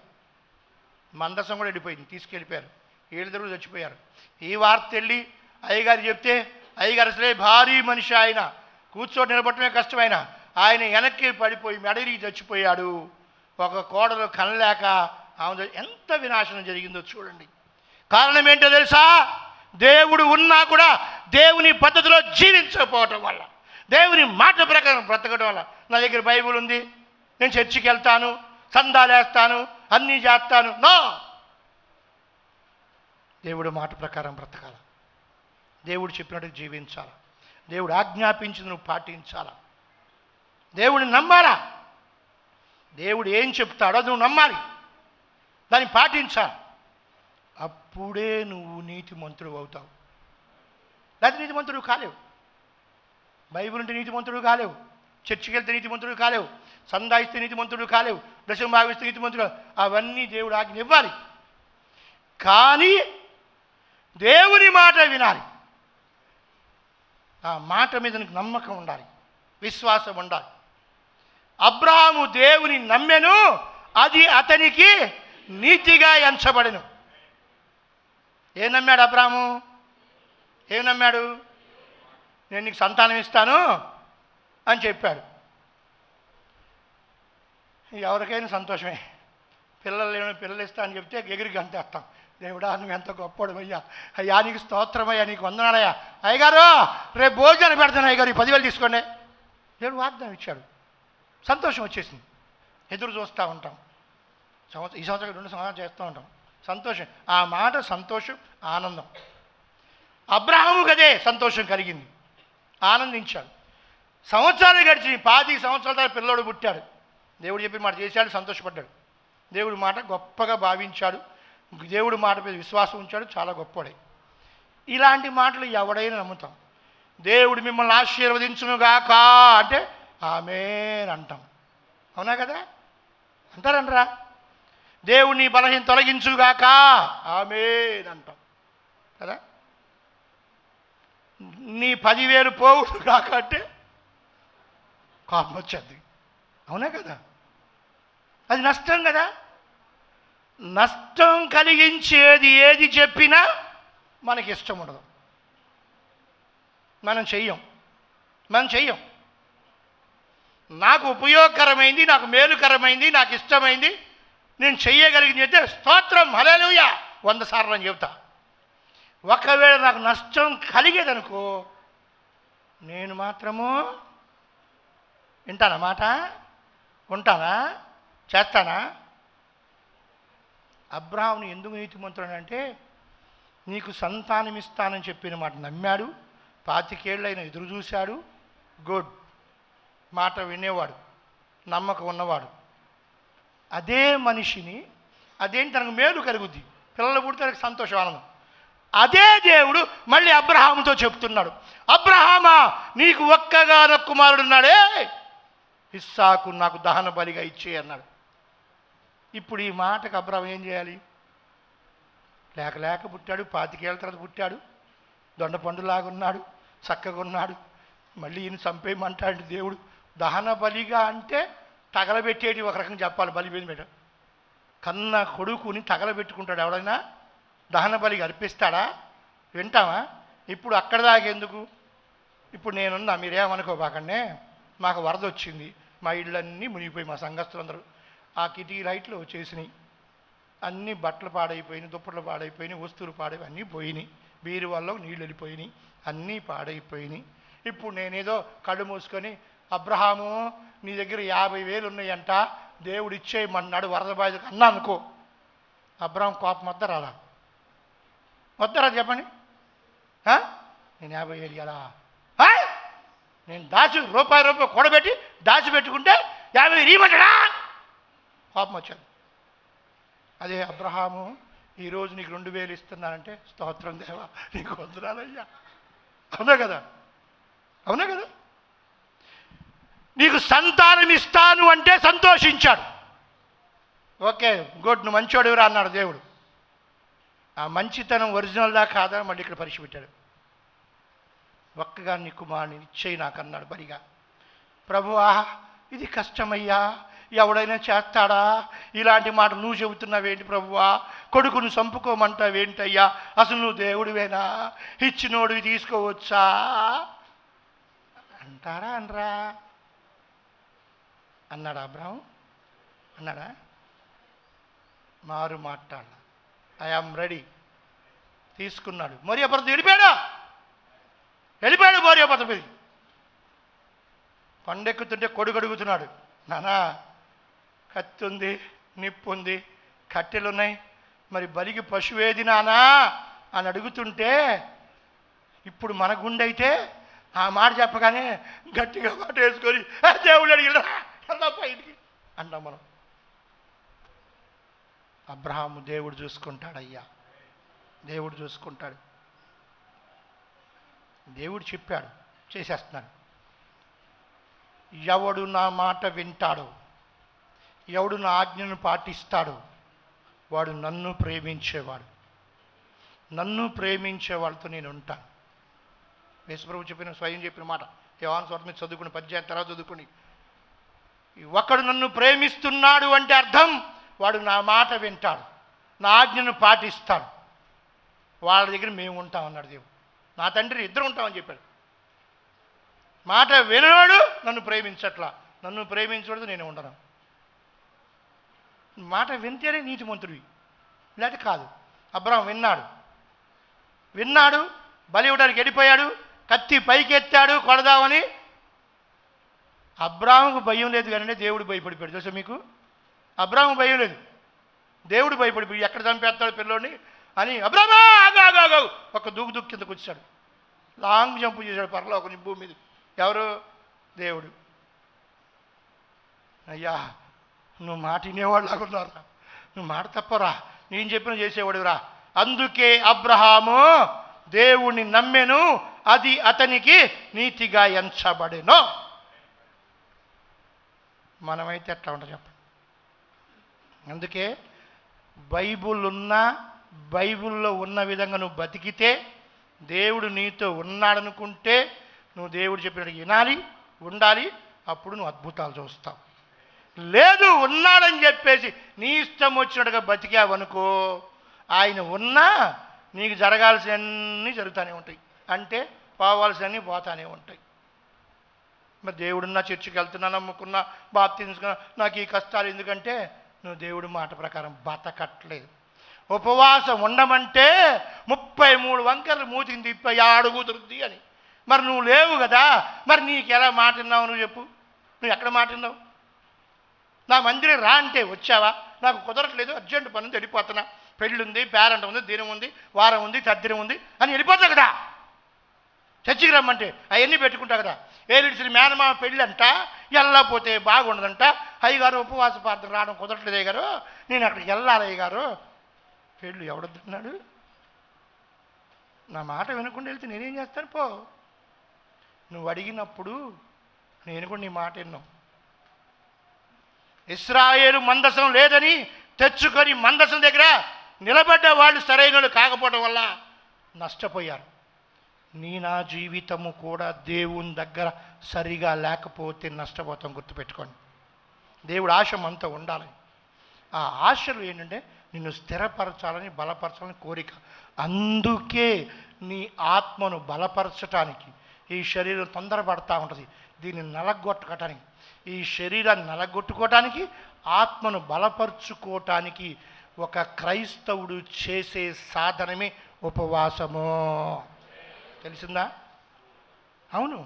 మందసం కూడా వెళ్ళిపోయింది, తీసుకెళ్ళిపోయారు, వీళ్ళిద్దరు చచ్చిపోయారు. ఈ వార్త వెళ్ళి అయ్యగారు చెప్తే, అయ్యగారు అసలే భారీ మనిషి, ఆయన కూర్చోటి నిలబడటమే కష్టమైన ఆయన వెనక్కి పడిపోయి మెడరిగి చచ్చిపోయాడు. ఒక కోడలు కనలేక ఆమె ఎంత వినాశనం జరిగిందో చూడండి. కారణం ఏంటో తెలుసా? దేవుడు ఉన్నా కూడా దేవుని పద్ధతిలో జీవించకపోవటం వల్ల, దేవుని మాట ప్రకారం బ్రతకడం వల్ల. నా దగ్గర బైబిల్ ఉంది, నేను చర్చికి వెళ్తాను, సందాలు వేస్తాను, అన్నీ చేస్తాను. నో, దేవుడు మాట ప్రకారం బ్రతకాల, దేవుడు చెప్పినట్టు జీవించాలి, దేవుడు ఆజ్ఞాపించింది నువ్వు పాటించాలా, దేవుడిని నమ్మాలా. దేవుడు ఏం చెప్తాడో నువ్వు నమ్మాలి, దాన్ని పాటించాలి. అప్పుడే నువ్వు నీతిమంతుడు అవుతావు. లేకపోతే నీతిమంతుడు కాలేవు. బైబిల్ ఉంటే నీతిమంతుడు కాలేవు, చర్చికి వెళ్తే నీతిమంతుడు కాలేవు, సందాయిస్తే నీతిమంతుడు కాలేవు, దశం భావిస్తే నీతిమంతుడు. అవన్నీ దేవుడు ఆజ్ఞ ఇవ్వాలి, కానీ దేవుని మాట వినాలి. ఆ మాట మీద నీకు నమ్మకం ఉండాలి, విశ్వాసం ఉండాలి. అబ్రాహాము దేవుని నమ్మెను, అది అతనికి నీతిగా ఎంచబడెను. ఏం నమ్మాడు అబ్రాహాము? ఏం నమ్మాడు? నేను నీకు సంతానం ఇస్తాను అని చెప్పాడు. ఎవరికైనా సంతోషమే, పిల్లలు ఇస్తా అని చెప్తే ఎగిరి గంతేస్తాం. దేవుడా నువ్వు ఎంత గొప్పడు అయ్యా, అయ్యా నీకు స్తోత్రమయ్యా, నీకు వందనాలయ్యా, అయ్యగారు రేపు భోజనం పెడతాను అయ్యగారు, 10,000 తీసుకోండి. దేవుడు వాగ్దానం ఇచ్చాడు, సంతోషం వచ్చేసింది. ఎదురు చూస్తూ ఉంటాం, ఈ సంవత్సరం 2 సంవత్సరాలు చేస్తూ ఉంటాం, సంతోషం. ఆ మాట సంతోషం, ఆనందం. అబ్రాహాము కదే సంతోషం కలిగింది, ఆనందించాడు. సంవత్సరాలు గడిచి 10 సంవత్సరాల తర్వాత పిల్లోడు పుట్టాడు. దేవుడు చెప్పిన మాట చేశాడు, సంతోషపడ్డాడు. దేవుడి మాట గొప్పగా భావించాడు, దేవుడి మాట మీద విశ్వాసం ఉంచాడు, చాలా గొప్పడే. ఇలాంటి మాటలు ఎవడైనా నమ్ముతాం. దేవుడు మిమ్మల్ని ఆశీర్వదించునుగాక అంటే ఆమేన్ అంటాం. అవునా కదా? అంటారనరా? దేవుని బలహీన తొలగించుగాక ఆమేన్ అంటాం కదా. నీ 10,000 పోవుడు కాక అంటే కోపం వచ్చేది. అవునా కదా? అది నష్టం కదా. నష్టం కలిగించేది ఏది చెప్పినా మనకి ఇష్టం ఉండదు. మనం చెయ్యం. నాకు ఉపయోగకరమైంది, నాకు మేలుకరమైంది, నాకు ఇష్టమైంది, నేను చెయ్యగలిగింది అయితే స్తోత్రం హల్లెలూయా 100 సార్లు అని చెబుతా. ఒకవేళ నాకు నష్టం కలిగేదనుకో, నేను మాత్రము వింటానా మాట? ఉంటానా? చేస్తానా? అబ్రాహాముని ఎందుకు నీతిమంతుడు? నీకు సంతానం ఇస్తానని చెప్పిన మాట నమ్మాడు. 25 ఏళ్ళైన ఎదురు చూశాడు. గుడ్. మాట వినేవాడు, నమ్మకం ఉన్నవాడు. అదే మనిషిని అదేంటి తనకు మేలు కలుగుద్ది, పిల్లలు పుడితే తనకు సంతోషం, ఆనందం. అదే దేవుడు మళ్ళీ అబ్రహాముతో చెప్తున్నాడు, అబ్రహామా నీకు ఒక్కగానొక్క కుమారుడు ఉన్నాడే, ఇస్సాకు నాకు దహన బలిగా ఇచ్చే అన్నాడు. ఇప్పుడు ఈ మాటకు అబ్రహాం ఏం చేయాలి? లేక పుట్టాడు, 25 ఏళ్ళ తర్వాత పుట్టాడు, దొండపండులాగున్నాడు, చక్కగా ఉన్నాడు. మళ్ళీ ఈయన చంపేయమంటాడు దేవుడు. దహన బలిగా అంటే తగలబెట్టేటి ఒక రకంగా చెప్పాలి. బలి మీద కన్న కొడుకుని తగలబెట్టుకుంటాడు ఎవడైనా? దహన బలిగా అర్పిస్తాడా? వింటామా? ఇప్పుడు అక్కడ దాకెందుకు? ఇప్పుడు నేనున్నా, మీరేమనుకోబాకండి. మాకు వరద వచ్చింది, మా ఇళ్ళన్నీ మునిగిపోయి, మా సంఘస్థులందరూ ఆ కిటికీ లైట్లు వచ్చేసినాయి, అన్నీ బట్టలు పాడైపోయినాయి, దుప్పట్లు పాడైపోయినాయి, వస్తువులు పాడైపోయి అన్నీ పోయినాయి, బీరు వల్ల నీళ్ళు వెళ్ళిపోయినాయి, అన్నీ పాడైపోయినాయి. ఇప్పుడు నేనేదో కళ్ళు మూసుకొని అబ్రహాము నీ దగ్గర 50,000 ఉన్నాయంట, దేవుడు ఇచ్చేయమన్నాడు వరద బాధ్యత అన్నా అనుకో, అబ్రహాం కోపం వద్దరాదా? చెప్పండి. నేను 50,000 ఎలా నేను రూపాయి కూడబెట్టి దాచిపెట్టుకుంటే 50,000 ఇవ్వమంటాడా? కోపం వచ్చాడు. అదే అబ్రహాము ఈరోజు నీకు 2,000 ఇస్తున్నానంటే స్తోత్రం దేవా నీకు వందనాలయ్యా. అవునా కదా? నీకు సంతానం ఇస్తాను అంటే సంతోషించాడు. ఓకే గుడ్, నువ్వు మంచోడురా అన్నాడు దేవుడు. ఆ మంచితనం ఒరిజినల్లా కాదా మళ్ళీ ఇక్కడ పరీక్ష పెట్టాడు. ఒక్కగా నీ కుమారుని ఇచ్చేయి నాకు అన్నాడు బలిగా. ప్రభువా ఇది కష్టమయ్యా, ఎవడైనా చేస్తాడా? ఇలాంటి మాట నువ్వు చెబుతున్నావేంటి ప్రభువా? కొడుకును చంపుకోమంటావేంటయ్యా? అసలు నువ్వు దేవుడివేనా? ఇచ్చినోడివి తీసుకోవచ్చా అంటారా? అనరా? అన్నాడా అబ్రహాం? అన్నాడా? మారు మాట్లాడ ఐఆమ్ రెడీ తీసుకున్నాడు. మోరియా పర్వతం వెళ్ళిపోయాడు. మోరియా పర్వతం మీద కొండెక్కుతుంటే కొడుకు అడుగుతున్నాడు, నానా కత్తి ఉంది, నిప్పు ఉంది, కట్టెలు ఉన్నాయి, మరి బలికి పశువేది నానా అని అడుగుతుంటే, ఇప్పుడు మన గుండె అయితే ఆ మాట చెప్పగానే గట్టిగా మాట వేసుకొని దేవుడు అడిగిరా బయటికి అంటాం మనం. అబ్రహాము దేవుడు చూసుకుంటాడయ్యా, దేవుడు చూసుకుంటాడు. దేవుడు చెప్పాడు, చేసేస్తున్నాడు. ఎవడు నా మాట వింటాడో, ఎవడు నా ఆజ్ఞను పాటిస్తాడో వాడు నన్ను ప్రేమించేవాడు. నన్ను ప్రేమించే వాళ్ళతో నేను ఉంటాను. యేసుప్రభు స్వయం చెప్పిన మాట యోహాను సువార్త మీద చదువుకుని 10 తర్వాత చదువుకుని, ఒకడు నన్ను ప్రేమిస్తున్నాడు అంటే అర్థం వాడు నా మాట వింటాడు, నా ఆజ్ఞను పాటిస్తాడు, వాళ్ళ దగ్గర మేము ఉంటాం అన్నాడు దేవుడు. నా తండ్రి ఇద్దరు ఉంటామని చెప్పాడు. మాట వినవాడు నన్ను ప్రేమించట్లా, నన్ను ప్రేమించకూడదు నేను ఉండను. మాట వింటేనే నీతిమంతుడివి, లేకపోతే కాదు. అబ్రహాం విన్నాడు, బలి ఇవ్వడానికి వెళ్ళిపోయాడు, కత్తి పైకి ఎత్తాడు కొడదామని. అబ్రాహాముకు భయం లేదు కానీ దేవుడు భయపడిపోయాడు. తెలుసా మీకు? అబ్రాహాము భయం లేదు, దేవుడు భయపడిపోయి ఎక్కడ చంపేస్తాడు పిల్లోని అని అబ్రాహ్మా ఆగాగాగు ఒక దూకు కిందకు వచ్చాడు. లాంగ్ జంప్ చేశాడు పరలోకం భూమి మీద. ఎవరు? దేవుడు. అయ్యా నువ్వు మాట వినేవాళ్ళలాగా ఉన్నారా, నువ్వు మాట తప్పరా, నేను చెప్పిన చేసేవాడురా. అందుకే అబ్రహాము దేవుణ్ణి నమ్మెను, అది అతనికి నీతిగా ఎంచబడెను. మనమైతే ఎట్లా ఉంటాం చెప్పండి? అందుకే బైబుల్ ఉన్నా, బైబిల్లో ఉన్న విధంగా నువ్వు బతికితే, దేవుడు నీతో ఉన్నాడనుకుంటే నువ్వు దేవుడు చెప్పినట్టు వినాలి, ఉండాలి. అప్పుడు నువ్వు అద్భుతాలు చూస్తావు. లేదు, ఉన్నాడని చెప్పేసి నీ ఇష్టం వచ్చినట్టుగా బతికావనుకో, ఆయన ఉన్నా నీకు జరగాల్సినవన్నీ జరుగుతూనే ఉంటాయి. అంటే పోవాల్సినవన్నీ పోతానే ఉంటాయి. మరి దేవుడున్నా, చర్చికి వెళ్తున్నా, నమ్ముకున్నా, బాప్తిజం తీసుకున్నా, నాకు ఈ కష్టాలు ఎందుకంటే నువ్వు దేవుడి మాట ప్రకారం బతకట్లేదు. ఉపవాసం ఉండమంటే 33 వంకర్లు మూతిని తిప్ప అడుగు దొరుకుతుంది అని. మరి నువ్వు లేవు కదా, మరి నీకు ఎలా మాట విన్నావు? నువ్వు చెప్పు, నువ్వు ఎక్కడ మాట విన్నావు? నా మందిరం రా అంటే వచ్చావా? నాకు కుదరట్లేదు, అర్జెంట్ పని ఉంది, వెళ్ళిపోతున్నా, పెళ్ళి ఉంది, పేరెంట్ ఉంది, దినం ఉంది, వారం ఉంది, తద్దినం ఉంది అని వెళ్ళిపోతావు కదా. చర్చికి రమ్మంటే అవన్నీ పెట్టుకుంటా కదా. ఏలిడిసిన మేనమామ పెళ్ళి అంట, వెళ్ళకపోతే బాగుండదంట. అయ్యగారు ఉపవాస ప్రార్థన రావడం కుదరట్లేదు అయ్యగారు, నేను అక్కడికి వెళ్ళాలి అయ్యగారు. పెళ్ళి ఎవడొద్దున్నాడు? నా మాట వినకుండా వెళ్తే నేనేం చేస్తాను? పో, నువ్వు అడిగినప్పుడు నేను కూడా నీ మాట విన్నావు. ఇశ్రాయేలు మందసం లేదని తెచ్చుకొని మందసం దగ్గర నిలబడ్డ వాళ్ళు సరైన వాళ్ళు కాకపోవడం వల్ల నష్టపోయారు. నా జీవితము కూడా దేవుని దగ్గర సరిగా లేకపోతే నష్టపోతాం. గుర్తుపెట్టుకోండి, దేవుడు ఆశ మనతో ఉండాలి. ఆ ఆశలు ఏంటంటే నిన్ను స్థిరపరచాలని, బలపరచాలని కోరిక. అందుకే నీ ఆత్మను బలపరచటానికి ఈ శరీరం తొందరపడతా ఉంటుంది. దీన్ని నలగొట్టుకోవటానికి, ఈ శరీరాన్ని నలగొట్టుకోవటానికి, ఆత్మను బలపరుచుకోవటానికి ఒక క్రైస్తవుడు చేసే సాధనమే ఉపవాసము. తెలిసిందా? అవును.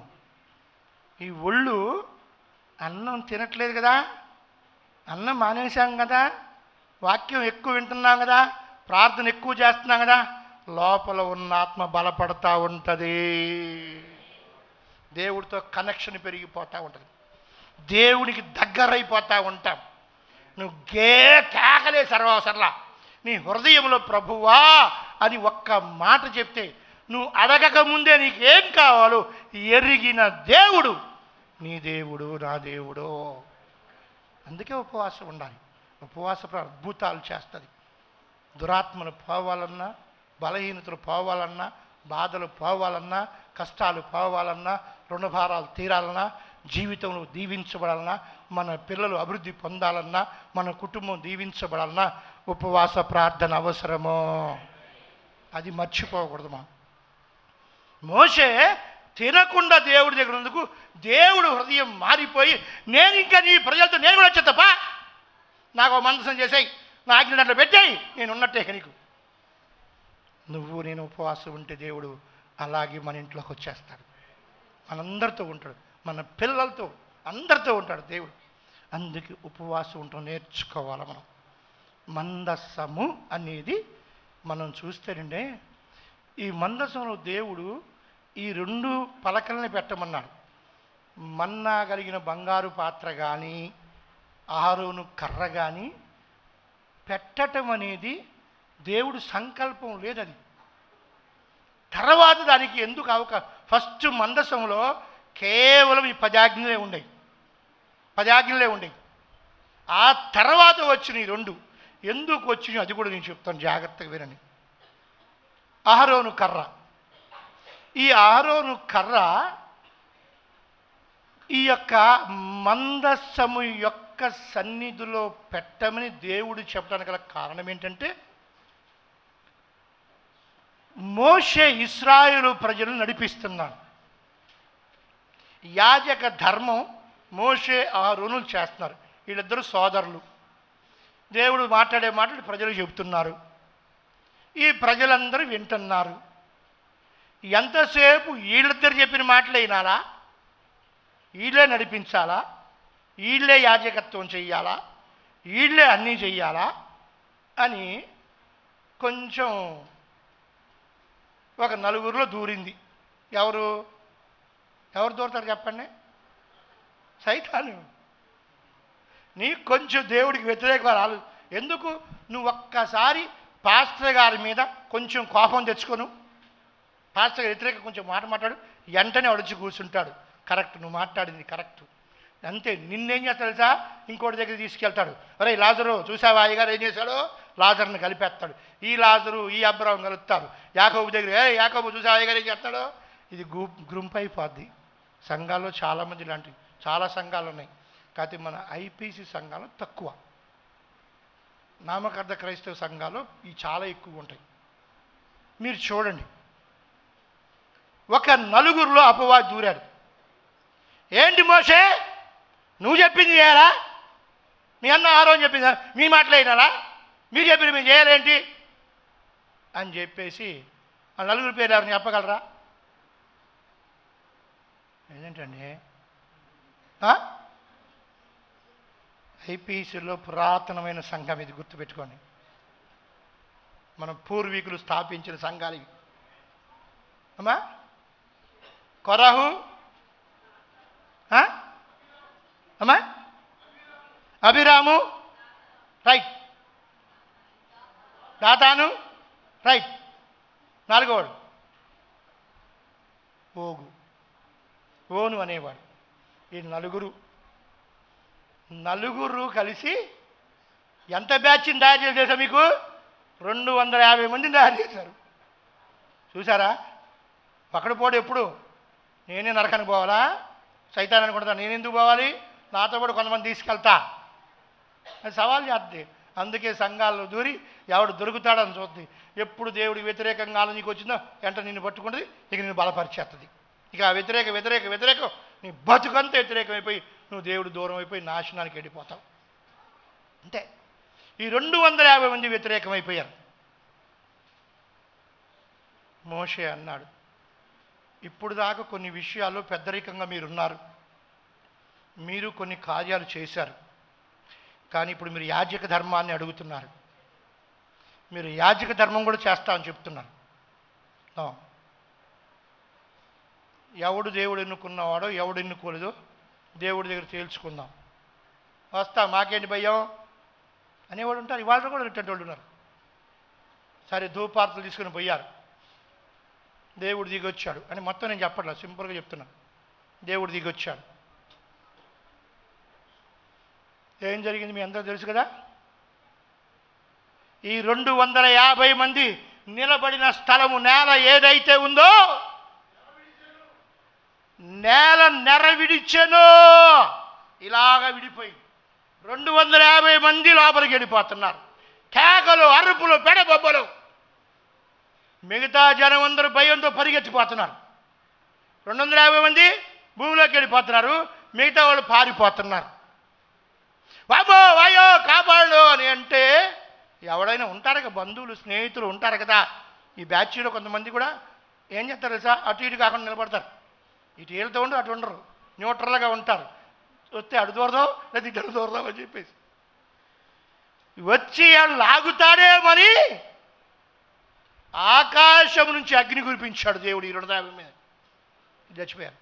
ఈ ఒళ్ళు అన్నం తినట్లేదు కదా, అన్నం మానేశాం కదా, వాక్యం ఎక్కువ వింటున్నాం కదా, ప్రార్థన ఎక్కువ చేస్తున్నాం కదా, లోపల ఉన్న ఆత్మ బలపడతా ఉంటుంది. దేవుడితో కనెక్షన్ పెరిగిపోతూ ఉంటుంది. దేవుడికి దగ్గరైపోతూ ఉంటాం. నువ్వు కేకలే సర్వసరలా నీ హృదయంలో ప్రభువా అని ఒక్క మాట చెప్తే, నువ్వు అడగక ముందే నీకేం కావాలో ఎరిగిన దేవుడు నీ దేవుడు, నా దేవుడు. అందుకే ఉపవాసం ఉండాలి. ఉపవాస అద్భుతాలు చేస్తుంది. దురాత్మలు పోవాలన్నా, బలహీనతలు పోవాలన్నా, బాధలు పోవాలన్నా, కష్టాలు పోవాలన్నా, రుణభారాలు తీరాలన్నా, జీవితంలో దీవించబడాలన్నా, మన పిల్లలు అభివృద్ధి పొందాలన్నా, మన కుటుంబం దీవించబడాలన్నా ఉపవాస ప్రార్థన అవసరమో. అది మర్చిపోకూడదు. మోషే తినకుండా దేవుడి దగ్గర ఉన్నందుకు దేవుడు హృదయం మారిపోయి, నేను ఇంకా నీ ప్రజలతో నేను కూడా వచ్చేది తప్ప, నాకు ఒక మందసం చేసాయి, నా ఆజ్ఞ దాంట్లో పెట్టాయి, నేను ఉన్నట్టే నీకు. నువ్వు నేను ఉపవాసం ఉంటే దేవుడు అలాగే మన ఇంట్లోకి వచ్చేస్తాడు. మనందరితో ఉంటాడు, మన పిల్లలతో అందరితో ఉంటాడు దేవుడు. అందుకే ఉపవాసం ఉంటాం నేర్చుకోవాలి మనం. మందసము అనేది మనం చూస్తేనండి, ఈ మందసంలో దేవుడు ఈ 2 పలకల్ని పెట్టమన్నాడు. మన్నా కలిగిన బంగారు పాత్ర కానీ, అహరోను కర్ర కానీ పెట్టటం అనేది దేవుడు సంకల్పం లేదది. తర్వాత దానికి ఎందుకు ఫస్ట్ మందసంలో కేవలం ఈ 10 ఆజ్ఞలే ఉండేవి. 10 ఆజ్ఞలే ఉండేవి. ఆ తర్వాత వచ్చిన ఈ 2 ఎందుకు వచ్చినాయి అది కూడా నేను చెప్తాను, జాగ్రత్తగా వినండి. అహరోను కర్ర. ఈ అహరోను కర్ర ఈ యొక్క మందసము యొక్క సన్నిధిలో పెట్టమని దేవుడు చెప్పడానికి గల కారణం ఏంటంటే, మోషే ఇశ్రాయేలు ప్రజలను నడిపిస్తున్నాడు. యాజక ధర్మం మోషే అహరోనులు చేస్తున్నారు. వీళ్ళిద్దరూ సోదరులు. దేవుడు మాట్లాడే మాటలు ప్రజలు చెబుతున్నారు. ఈ ప్రజలందరూ వింటున్నారు. ఎంతసేపు వీళ్ళిద్దరు చెప్పిన మాటలే వినాలా? వీళ్ళే నడిపించాలా? వీళ్ళే యాజకత్వం చెయ్యాలా? వీళ్ళే అన్నీ చెయ్యాలా అని కొంచెం ఒక 4గురిలో దూరింది. ఎవరు దూరతారు చెప్పండి? సైతాను. నీకు కొంచెం దేవుడికి వ్యతిరేకంగా రాలేదు. ఎందుకు? నువ్వు ఒక్కసారి పాస్టర్ గారి మీద కొంచెం కోపం తెచ్చుకోను, పాస్టర్ గారి వ్యతిరేకంగా కొంచెం మాట మాట్లాడు, వెంటనే అడిచి కూర్చుంటాడు. కరెక్ట్, నువ్వు మాట్లాడింది కరెక్ట్. అంతే. నిన్నేం చేస్తాడు తెలుసా? ఇంకోటి దగ్గర తీసుకెళ్తాడు. అరే లాజరు చూసావా అయ్యగారు ఏం చేశాడో? లాజర్ని కలిపేస్తాడు. ఈ లాజరు ఈ అబ్రాహం కలుపుతారు. యాకోబు దగ్గర యాకోబు చూసావా అయ్యగారు ఏం చేస్తాడో? ఇది గ్రూప్ అయిపోద్ది. సంఘాల్లో చాలామంది ఇలాంటివి చాలా సంఘాలు ఉన్నాయి. కాకపోతే మన ఐపీసీ సంఘాలు తక్కువ. నామకార్థ క్రైస్తవ సంఘాలు ఇవి చాలా ఎక్కువ ఉంటాయి. మీరు చూడండి, ఒక నలుగురిలో అపవాది దూరాడు. ఏంటి మోషే నువ్వు చెప్పింది చేయాలా? మీ అన్న ఆరోజు చెప్పిందా? మీ మాటలు అయినారా? మీరు చెప్పింది మేము చేయాలేంటి అని చెప్పేసి ఆ నలుగురి పేరు ఎవరిని చెప్పగలరా? ఏంటండి ఐపీసీలో పురాతనమైన సంఘం ఇది, గుర్తుపెట్టుకోండి. మన పూర్వీకులు స్థాపించిన సంఘాలు ఇవి. అమ్మా కొరహు, అమ్మా అభిరాము, రైట్. దాతాను, రైట్. నాలుగోడు ఓను అనేవాడు. ఈ నలుగురు కలిసి ఎంత బ్యాచ్ని తయారు చేశారు? మీకు 250 మందిని తయారు చేశారు. చూసారా? పక్కన పోడు ఎప్పుడు నేనే నరకానికి పోవాలా? సైతాన్ అనుకుంటా నేను ఎందుకు పోవాలి? నాతో కూడా కొంతమంది తీసుకెళ్తా అది సవాల్ చేస్తుంది. అందుకే సంఘాల్లో దూరి ఎవడు దొరుకుతాడని చూస్తుంది. ఎప్పుడు దేవుడికి వ్యతిరేకంగా ఆలోచనకి వచ్చిందో వెంట నిన్ను పట్టుకుంటుంది, ఇక నిన్ను బలపరిచేస్తుంది. ఇక ఆ వ్యతిరేకం నీ బతుకంతా వ్యతిరేకమైపోయి నువ్వు దేవుడు దూరం అయిపోయి నాశనానికి వెళ్ళిపోతావు. అంతే. ఈ 250 మంది వ్యతిరేకమైపోయారు. మోషే అన్నాడు, ఇప్పుడు దాకా కొన్ని విషయాల్లో పెద్దరికంగా మీరున్నారు, మీరు కొన్ని కార్యాలు చేశారు, కానీ ఇప్పుడు మీరు యాజక ధర్మాన్ని అడుగుతున్నారు. మీరు యాజక ధర్మం కూడా చేస్తామని చెప్తున్నారు. ఎవడు దేవుడు ఎన్నుకున్నవాడో ఎవడు ఎన్నుకోలేదో దేవుడి దగ్గర తేల్చుకుందాం. వస్తా మాకేంటి భయం అనేవాడు ఉంటారు. ఇవాళ కూడా ఇటువంటి వాళ్ళు ఉన్నారు. సరే ధూపార్తలు తీసుకుని పోయారు, దేవుడు దిగొచ్చాడు అని మొత్తం నేను చెప్పట్లేదు, సింపుల్గా చెప్తున్నా. దేవుడు దిగొచ్చాడు. ఏం జరిగింది మీ అందరూ తెలుసు కదా? ఈ 250 మంది నిలబడిన స్థలము, నేల ఏదైతే ఉందో నేల నెర విడిచెను. ఇలాగ విడిపోయింది. 250 మంది లోపలికి వెళ్ళిపోతున్నారు. కేకలు, అరుపులు, పెడబొబ్బలు. మిగతా జనం అందరూ భయంతో పరిగెత్తిపోతున్నారు. 250 మంది భూమిలోకి వెళ్ళిపోతున్నారు, మిగతా వాళ్ళు పారిపోతున్నారు. వామో వాయో కాపాడు అని అంటే ఎవడైనా ఉంటారు కదా, బంధువులు స్నేహితులు ఉంటారు కదా. ఈ బ్యాచ్లో కొంతమంది కూడా ఏం చేస్తారు తెలుసా? అటు ఇటు కాకుండా నిలబడతారు. ఇటు వీళ్ళతో ఉండరు, అటు ఉండరు, న్యూట్రల్గా ఉంటారు. వస్తే అటు దూరదాం లేదా ఇటు దూరదాం అని చెప్పేసి వచ్చి వాళ్ళు లాగుతాడే మరి ఆకాశం నుంచి అగ్ని కురిపించాడు దేవుడు ఈ 250 మీద. చచ్చిపోయారు.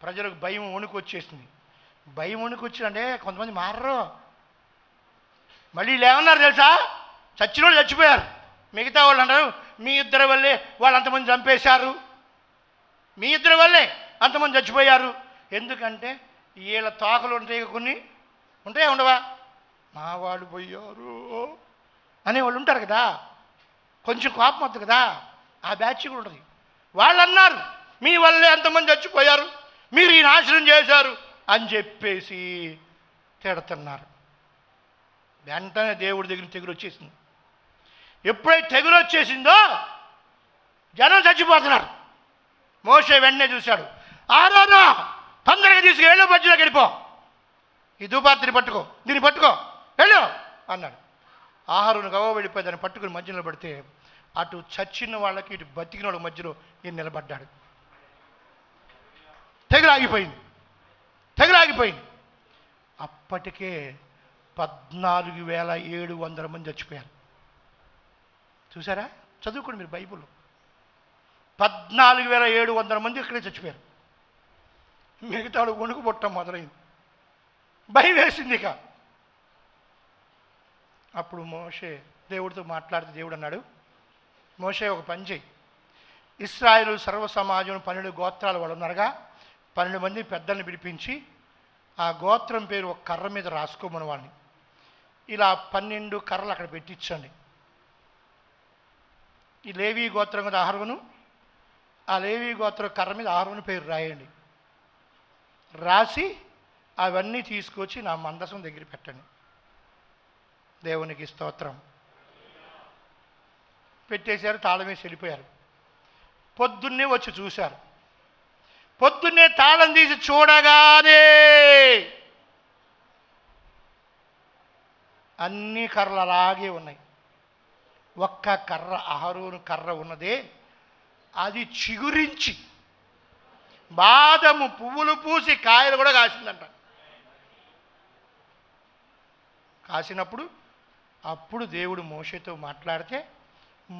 ప్రజలకు భయం వణుకు వచ్చేసింది. భయం వణుకు వచ్చిందంటే కొంతమంది మారరు. మళ్ళీ ఏమన్నారు తెలుసా? చచ్చిన వాళ్ళు చచ్చిపోయారు. మిగతా వాళ్ళు అన్నారు మీ ఇద్దరి వల్లే వాళ్ళు అంతమంది చంపేశారు, మీ ఇద్దరి వల్లే అంతమంది చచ్చిపోయారు. ఎందుకంటే వీళ్ళ తోకలు ఉంటాయి, కొన్ని ఉంటాయా ఉండవా? మా వాళ్ళు పోయారు అనేవాళ్ళు ఉంటారు కదా, కొంచెం కోపం వస్తుంది కదా. ఆ బ్యాచ్ కూడా ఉంటుంది. వాళ్ళు అన్నారు మీ వల్లే ఎంతమంది చచ్చిపోయారు, మీరు ఈ నాశనం చేశారు అని చెప్పేసి తిడుతున్నారు. వెంటనే దేవుడి దగ్గర తెగులు వచ్చేసింది. ఎప్పుడైతే తెగులు వచ్చేసిందో జనం చచ్చిపోతున్నారు. మోషే వెంటనే చూశాడు. ఆరోనా తొందరగా తీసుకెళ్ళు, మధ్యలోకి వెళ్ళిపో, ఈ ధూపార్తిని పట్టుకో, దీన్ని పట్టుకో, వెళ్ళు అన్నాడు. ఆహారం గవ వెళ్ళిపోయి దాన్ని పట్టుకుని మధ్యలో పడితే అటు చచ్చిన వాళ్ళకి ఇటు బతికిన వాళ్ళకి మధ్యలో ఈయన నిలబడ్డాడు. తెగులాగిపోయింది. అప్పటికే 14,700 మంది చచ్చిపోయారు. చూసారా? చదువుకోండి మీరు బైబిల్లో. 14,700 మంది ఇక్కడే చచ్చిపోయారు. మిగతా వణుకు పుట్టడం మొదలైంది. భయం వేసింది. ఇక అప్పుడు మోషే దేవుడితో మాట్లాడితే దేవుడు అన్నాడు, మోషే ఒక పని చేయి, ఇశ్రాయేలు సర్వ సమాజం 12 గోత్రాలు వాళ్ళు ఉన్నారుగా, 12 మంది పెద్దల్ని పిలిపించి ఆ గోత్రం పేరు ఒక కర్ర మీద రాసుకోమని వాడిని ఇలా 12 కర్రలు అక్కడ పెట్టించండి. ఈ లేవీ గోత్రం కదా అహరోను, ఆ లేవీ గోత్రం కర్ర మీద అహరోను పేరు రాయండి. రాసి అవన్నీ తీసుకొచ్చి నా మందసం దగ్గర పెట్టండి. దేవునికి స్తోత్రం. పెట్టేశారు, తాళం వేసి వెళ్ళిపోయారు. పొద్దున్నే వచ్చి చూశారు. పొద్దున్నే తాళం తీసి చూడగానే అన్ని కర్రలు అలాగే ఉన్నాయి. ఒక్క కర్ర, అహరోను కర్ర ఉన్నదే, అది చిగురించి బాదము పువ్వులు పూసి కాయలు కూడా కాసిందంట. కాసినప్పుడు అప్పుడు దేవుడు మోషేతో మాట్లాడితే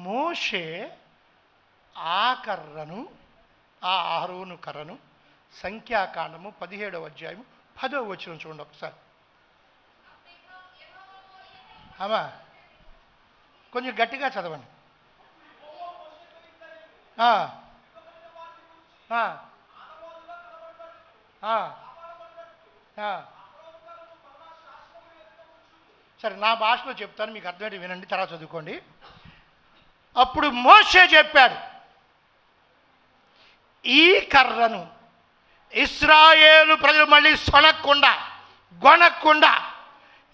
మోషే ఆ కర్రను, ఆ అహరోను కర్రను సంఖ్యాకాండము 17వ అధ్యాయము 10వ వచనం చూడండి ఒకసారి. అమ్మా కొంచెం గట్టిగా చదవండి. సరే, నా భాషలో చెప్తాను, మీకు అర్థమైతే వినండి, తర్వాత చదువుకోండి. అప్పుడు మోషే చెప్పాడు, ఈ కర్రను ఇశ్రాయేలు ప్రజలు మళ్ళీ సొనక్కుండా గొనక్కుండా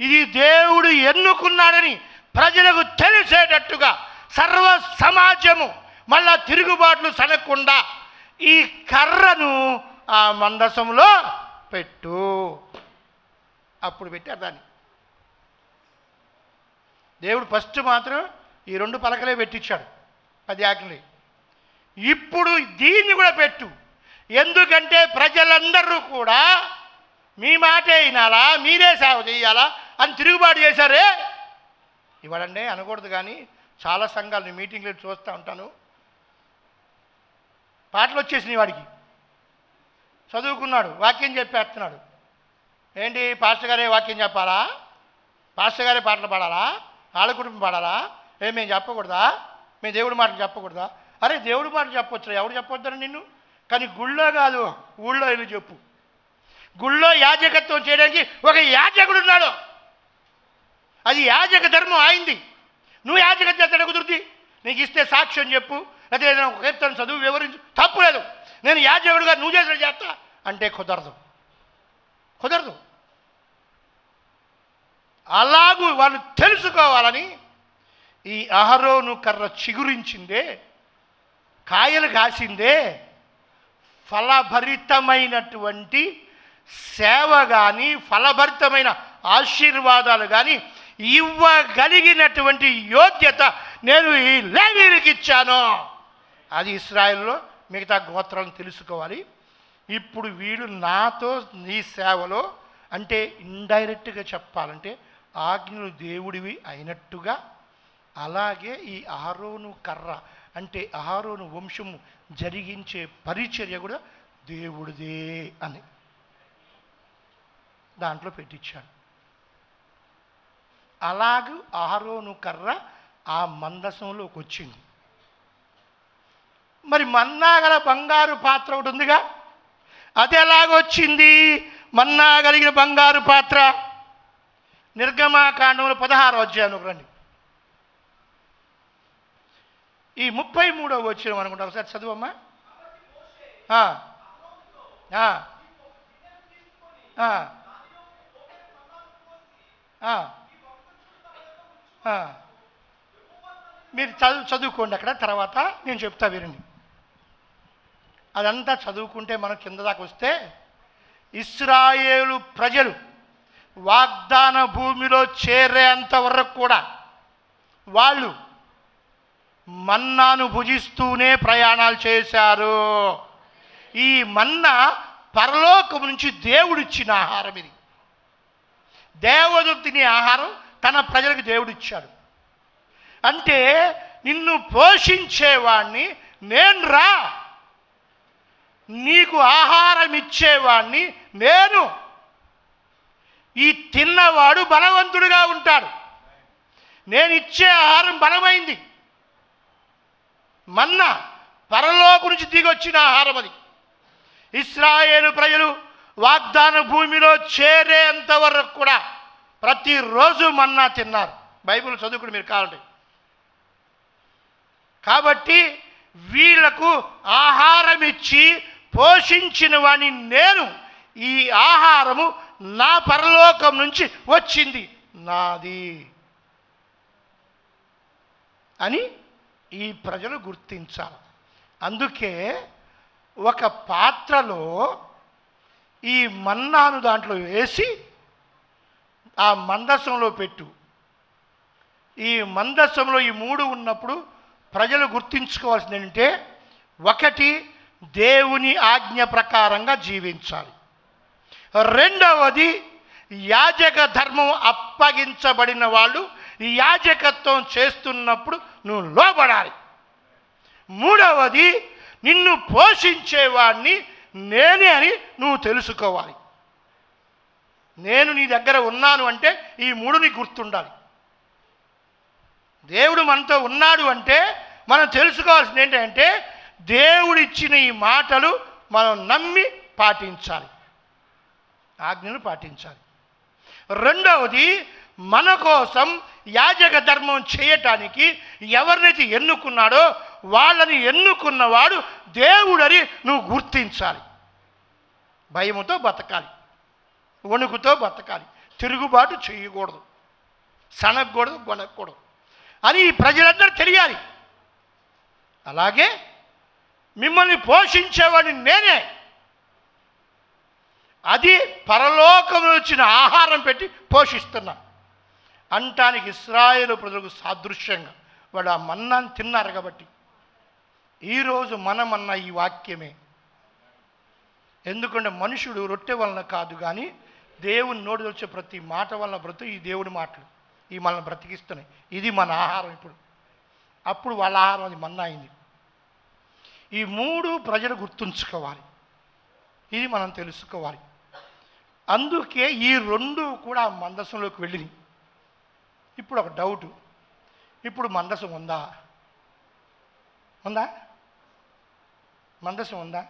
ఇది దేవుడు ఎన్నుకున్నాడని ప్రజలకు తెలిసేటట్టుగా సర్వ సమాజము మళ్ళా తిరుగుబాట్లు సనకుండా ఈ కర్రను ఆ మందసంలో పెట్టు. అప్పుడు పెట్టారు దాన్ని. దేవుడు ఫస్ట్ మాత్రం ఈ 2 పలకలే పెట్టించాడు, 10 ఆజ్ఞలు. ఇప్పుడు దీన్ని కూడా పెట్టు, ఎందుకంటే ప్రజలందరూ కూడా మీ మాటే వినాలా, మీరే సేవ చేయాలా అని తిరుగుబాటు చేశారే. ఇవాడండి అనకూడదు, కానీ చాలా సంఘాలు మీటింగ్లు చూస్తూ ఉంటాను, పాటలు వచ్చేసినాయి. వాడికి చదువుకున్నాడు, వాక్యం చెప్పేస్తున్నాడు. ఏంటి పాస్టర్ గారే వాక్యం చెప్పాలా, పాస్టర్ గారే పాటలు పాడాలా, వాళ్ళ కుటుంబం పాడాలా, మేము చెప్పకూడదా, మేము దేవుడి మాటలు చెప్పకూడదా? అరే దేవుడి మాట చెప్పొచ్చు, ఎవరు చెప్పొద్దని నిన్ను, కానీ గుళ్ళో కాదు ఊళ్ళో వెళ్ళి చెప్పు. గుళ్ళో యాజకత్వం చేయడానికి ఒక యాజకుడు ఉన్నాడు, అది యాజక ధర్మం అయింది. నువ్వు యాజకత్వం చేస్తాడు కుదురుద్ది, నీకు ఇస్తే సాక్ష్యం చెప్పు, లేకపోతే ఏదైనా ఒక కీర్తన చదువు వివరించు, తప్పు లేదు. నేను యాజకుడుగా నువ్వు చేసిన చేస్తా అంటే కుదరదు. అలాగూ వాళ్ళు తెలుసుకోవాలని ఈ అహరోను కర్ర చిగురించిందే, కాయలు కాసిందే, ఫలభరితమైనటువంటి సేవ కానీ ఫలభరితమైన ఆశీర్వాదాలు కానీ ఇవ్వగలిగినటువంటి యోగ్యత నేను ఈ లేవీయులకు ఇచ్చాను. అది ఇశ్రాయేలులో మిగతా గోత్రాలను తెలుసుకోవాలి. ఇప్పుడు వీడు నాతో నీ సేవలో, అంటే ఇండైరెక్ట్గా చెప్పాలంటే ఆజ్ఞలు దేవుడివి అయినట్టుగా, అలాగే ఈ అహరోను కర్ర అంటే అహరోను వంశము జరిగించే పరిచర్య కూడా దేవుడిదే అని దాంట్లో పెట్టించాడు. అలాగూ అహరోను కర్ర ఆ మందసంలోకి వచ్చింది. మరి మన్నా గల బంగారు పాత్ర ఒకటి ఉందిగా, అది ఎలాగొచ్చింది? మన్నా కలిగిన బంగారు పాత్ర నిర్గమాకాండంలో 16వ అధ్యాయం రండి. ఈ 33వ వచనం అనుకుంటా, ఒకసారి చదువమ్మా. మీరు చదువుకోండి అక్కడ, తర్వాత నేను చెప్తా వినండి. అదంతా చదువుకుంటే మనం కింద దాకా వస్తే, ఇశ్రాయేలు ప్రజలు వాగ్దాన భూమిలో చేరేంత వరకు కూడా వాళ్ళు మన్నాను భుజిస్తూనే ప్రయాణాలు చేశారు. ఈ మన్నా పరలోకం నుంచి దేవుడిచ్చిన ఆహారం. ఇది దేవదూత తినే ఆహారం తన ప్రజలకు దేవుడిచ్చాడు. అంటే నిన్ను పోషించేవాణ్ణి నేను రా, నీకు ఆహారం ఇచ్చేవాణ్ణి నేను. ఈ తిన్నవాడు బలవంతుడుగా ఉంటాడు. నేను ఇచ్చే ఆహారం బలమైంది. మన్నా పరలోకం నుంచి దిగొచ్చిన ఆహారం అది. ఇశ్రాయేలు ప్రజలు వాగ్దాన భూమిలో చేరేంత వరకు కూడా ప్రతిరోజు మన్నా తిన్నారు. బైబిల్ చదువుకుని మీరు కావాలంటే. కాబట్టి వీళ్లకు ఆహారం ఇచ్చి పోషించిన వాడిని నేను, ఈ ఆహారము నా పరలోకం నుంచి వచ్చింది, నాది అని ఈ ప్రజలు గుర్తించాలి. అందుకే ఒక పాత్రలో ఈ మన్నాను దాంట్లో వేసి ఆ మందసంలో పెట్టు. ఈ మందసంలో ఈ మూడు ఉన్నప్పుడు ప్రజలు గుర్తించుకోవాల్సింది ఏంటంటే, ఒకటి దేవుని ఆజ్ఞ ప్రకారంగా జీవించాలి. రెండవది యాజక ధర్మం అప్పగించబడిన వాళ్ళు యాజకత్వం చేస్తున్నప్పుడు నువ్వు లోబడాలి. మూడవది నిన్ను పోషించేవాడిని నేనే అని నువ్వు తెలుసుకోవాలి. నేను నీ దగ్గర ఉన్నాను అంటే ఈ మూడు నీకు గుర్తుండాలి. దేవుడు మనతో ఉన్నాడు అంటే మనం తెలుసుకోవాల్సింది ఏంటంటే, దేవుడిచ్చిన ఈ మాటలు మనం నమ్మి పాటించాలి, ఆజ్ఞలు పాటించాలి. రెండవది, మన కోసం యాజక ధర్మం చేయటానికి ఎవరినైతే ఎన్నుకున్నాడో వాళ్ళని ఎన్నుకున్నవాడు దేవుడని నువ్వు గుర్తించాలి. భయముతో బతకాలి, వణుకుతో బతకాలి, తిరుగుబాటు చేయకూడదు, సనగకూడదు, గొనకూడదు అని ఈ ప్రజలందరూ తెలియాలి. అలాగే మిమ్మల్ని పోషించేవాడిని నేనే, అది పరలోకంలో వచ్చిన ఆహారం పెట్టి పోషిస్తున్నా అంటానికి ఇశ్రాయేలు ప్రజలకు సాదృశ్యంగా వాడు ఆ మన్నాను తిన్నారు. కాబట్టి ఈరోజు మనమన్న ఈ వాక్యమే. ఎందుకంటే మనుషుడు రొట్టె వలన కాదు కానీ దేవుని నోటి వచ్చే ప్రతి మాట వలన బ్రతుకు. ఈ దేవుడి మాటలు ఈ మనల్ని బ్రతికిస్తున్నాయి. ఇది మన ఆహారం. ఇప్పుడు అప్పుడు వాళ్ళ ఆహారం అది మన్నా అయింది. ఈ మూడు ప్రజలు గుర్తుంచుకోవాలి, ఇది మనం తెలుసుకోవాలి. అందుకే ఈ రెండు కూడా మందసంలోకి వెళ్ళినాయి. ఇప్పుడు ఒక డౌటు, ఇప్పుడు మందసం ఉందా? ఉందా? మందసం ఉందా?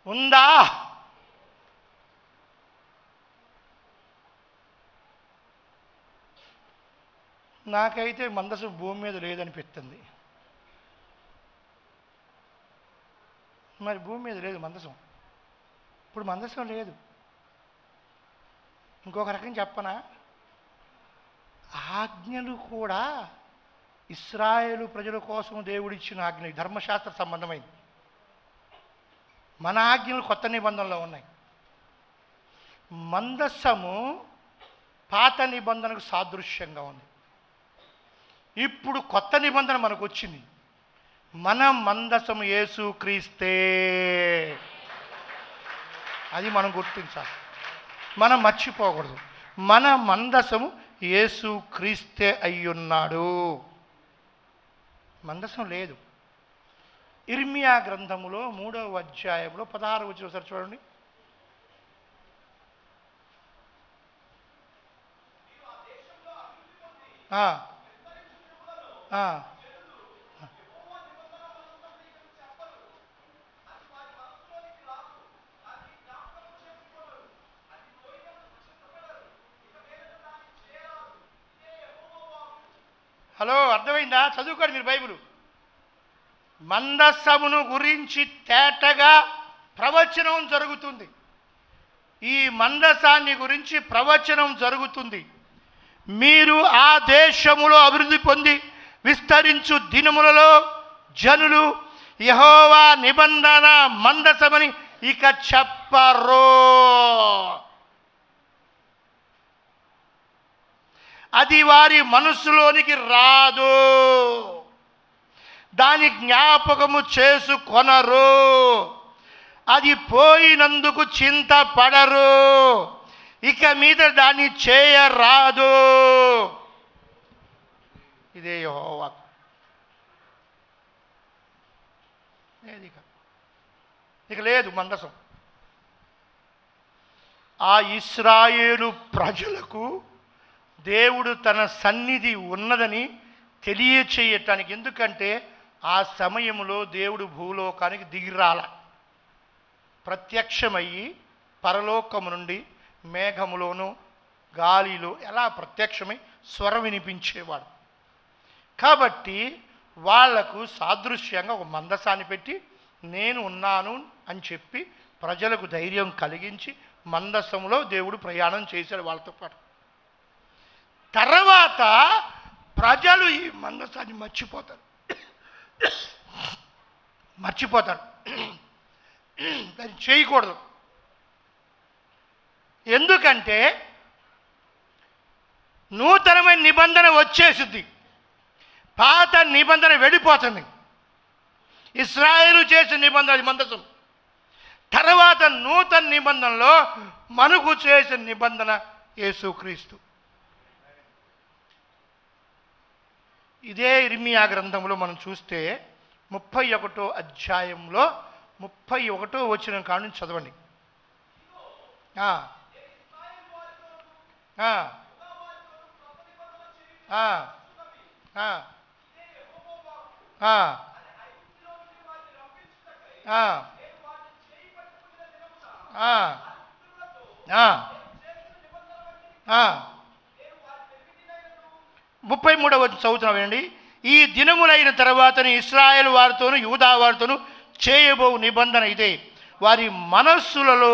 ఉందా? నాకైతే మందసం భూమి మీద లేదనిపిస్తుంది. మరి భూమి మీద లేదు మందసం. ఇప్పుడు మందసం లేదు. ఇంకొక రకం చెప్పనా, ఆజ్ఞలు కూడా ఇశ్రాయేలు ప్రజల కోసం దేవుడిచ్చిన ఆజ్ఞ ధర్మశాస్త్ర సంబంధమైంది. మన ఆజ్ఞలు కొత్త నిబంధనలో ఉన్నాయి. మందసము పాత నిబంధనకు సాదృశ్యంగా ఉంది. ఇప్పుడు కొత్త నిబంధన మనకు వచ్చింది. మన మందసము యేసు క్రీస్తే, అది మనం గుర్తించాలి, మనం మర్చిపోకూడదు. మన మందసము యేసు క్రీస్తే అయ్యున్నాడు. మందసం లేదు. ఇర్మియా గ్రంథములో 3వ అధ్యాయంలో 16 వచ్చిన ఒకసారి చూడండి. హలో, అర్థమైందా? చదువుకోండి మీరు బైబిల్. మందసమును గురించి తేటగా ప్రవచనం జరుగుతుంది. ఈ మందసాన్ని గురించి ప్రవచనం జరుగుతుంది. మీరు ఆ దేశములో అభివృద్ధి పొంది విస్తరించు దినములలో జనులు యెహోవా నిబంధన మందసమని ఇక చెప్పరు. అది వారి మనసులోనికి రాదు, దాని జ్ఞాపకము చేసుకొనరు, అది పోయినందుకు చింతపడరు, ఇక మీద దాన్ని చేయరాదు. ఇదే యెహోవా. ఇక లేదు మందసం. ఆ ఇశ్రాయేలు ప్రజలకు దేవుడు తన సన్నిధి ఉన్నదని తెలియచేయటానికి, ఎందుకంటే ఆ సమయంలో దేవుడు భూలోకానికి దిగిరాల. ప్రత్యక్షమయ్యి పరలోకము నుండి మేఘములోను గాలిలో ఎలా ప్రత్యక్షమై స్వరం వినిపించేవాడు. కాబట్టి వాళ్లకు సాదృశ్యంగా ఒక మందసాన్ని పెట్టి నేను ఉన్నాను అని చెప్పి ప్రజలకు ధైర్యం కలిగించి మందసములో దేవుడు ప్రయాణం చేశాడు వాళ్ళతో పాటు. తర్వాత ప్రజలు ఈ మందసాన్ని మర్చిపోతారు. దాన్ని చేయకూడదు. ఎందుకంటే నూతనమైన నిబంధన వచ్చేసింది, పాత నిబంధన వెళ్ళిపోతుంది. ఇశ్రాయేలు చేసిన నిబంధన మందసం, తర్వాత నూతన నిబంధనలో మనకు చేసిన నిబంధన యేసుక్రీస్తు. ఇదే ఇర్మియా గ్రంథంలో మనం చూస్తే 31వ అధ్యాయంలో 31వ వచనం కాడ నుంచి చదవండి. ముప్పై 33వ చదువుతున్నామండి. ఈ దినములైన తర్వాత ఇశ్రాయేలు వారితోను యూదా వారితోను చేయబో నిబంధన ఇదే, వారి మనస్సులలో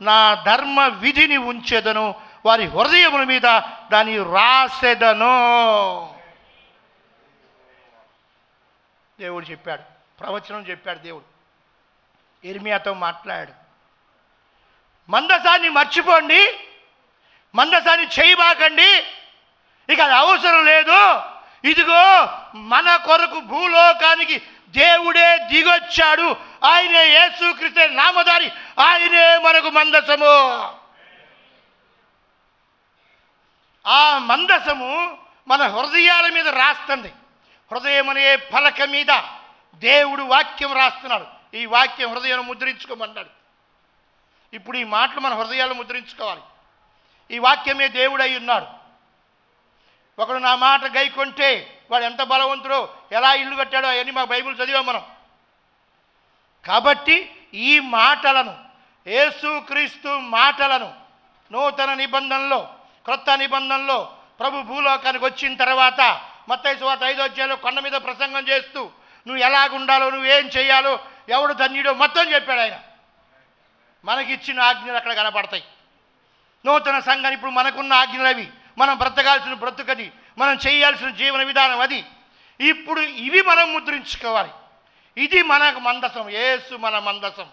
నా ధర్మ విధిని ఉంచెదను, వారి హృదయముల మీద దాన్ని రాసెదను. దేవుడు చెప్పాడు, ప్రవచనం చెప్పాడు. దేవుడు ఇర్మియాతో మాట్లాడాడు. మందసాన్ని మర్చిపోండి, మందసాన్ని చేయబాకండి, ఇక అది అవసరం లేదు. ఇదిగో మన కొరకు భూలోకానికి దేవుడే దిగొచ్చాడు, ఆయనే యేసుక్రీస్తు నామధారి, ఆయనే మనకు మందసము. ఆ మందసము మన హృదయాల మీద రాస్తుంది. హృదయం అనే పలక మీద దేవుడు వాక్యం రాస్తున్నాడు. ఈ వాక్యం హృదయం ముద్రించుకోమన్నాడు. ఇప్పుడు ఈ మాటలు మన హృదయాలు ముద్రించుకోవాలి. ఈ వాక్యమే దేవుడై ఉన్నాడు. ఒకడు నా మాట గైకొంటే వాడు ఎంత బలవంతుడో, ఎలా ఇల్లు కట్టాడో అవన్నీ మా బైబిల్ చదివాం మనం. కాబట్టి ఈ మాటలను, యేసుక్రీస్తు మాటలను నూతన నిబంధనలో, క్రొత్త నిబంధనలో ప్రభు భూలోకానికి వచ్చిన తర్వాత మత్తయి సువార్త 5వ అధ్యాయంలో కొండ మీద ప్రసంగం చేస్తూ నువ్వు ఎలాగుండాలో, నువ్వేం చేయాలో, ఎవడు ధన్యుడో మొత్తం చెప్పాడు ఆయన. మనకిచ్చిన ఆజ్ఞలు అక్కడ కనపడతాయి. నూతన సంఘాన్ని ఇప్పుడు మనకున్న ఆజ్ఞలు అవి, మనం బ్రతకాల్సిన బ్రతుకది, మనం చేయాల్సిన జీవన విధానం అది. ఇప్పుడు ఇవి మనం ముద్రించుకోవాలి. ఇది మనకు మందసం, యేసు మన మందసం.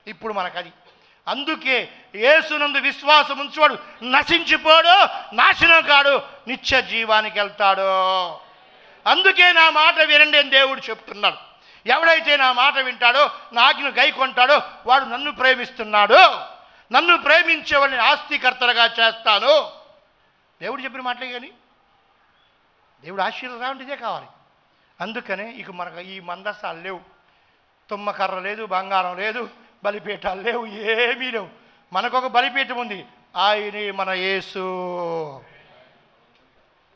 ఇప్పుడు మనకది. అందుకే యేసునందు విశ్వాసం ఉంచువాడు నశించిపోడు, నాశనం కాడు, నిత్య జీవానికి వెళ్తాడు. అందుకే నా మాట వినండి అని దేవుడు చెప్తున్నాడు. ఎవడైతే నా మాట వింటాడో, నా ఆజ్ఞను గైకొంటాడో వాడు నన్ను ప్రేమిస్తున్నాడు, నన్ను ప్రేమించేవాడిని ఆస్తికర్తలుగా చేస్తాను. దేవుడు చెప్పిన మాటలే. కానీ దేవుడు ఆశీర్వాదం ఇదే కావాలి. అందుకనే ఇక మనకు ఈ మందసాలు లేవు, తుమ్మకర్ర లేదు, బంగారం లేదు, బలిపీఠాలు లేవు, ఏమీ లేవు. మనకొక బలిపీఠం ఉంది, ఆయనే మన యేసు.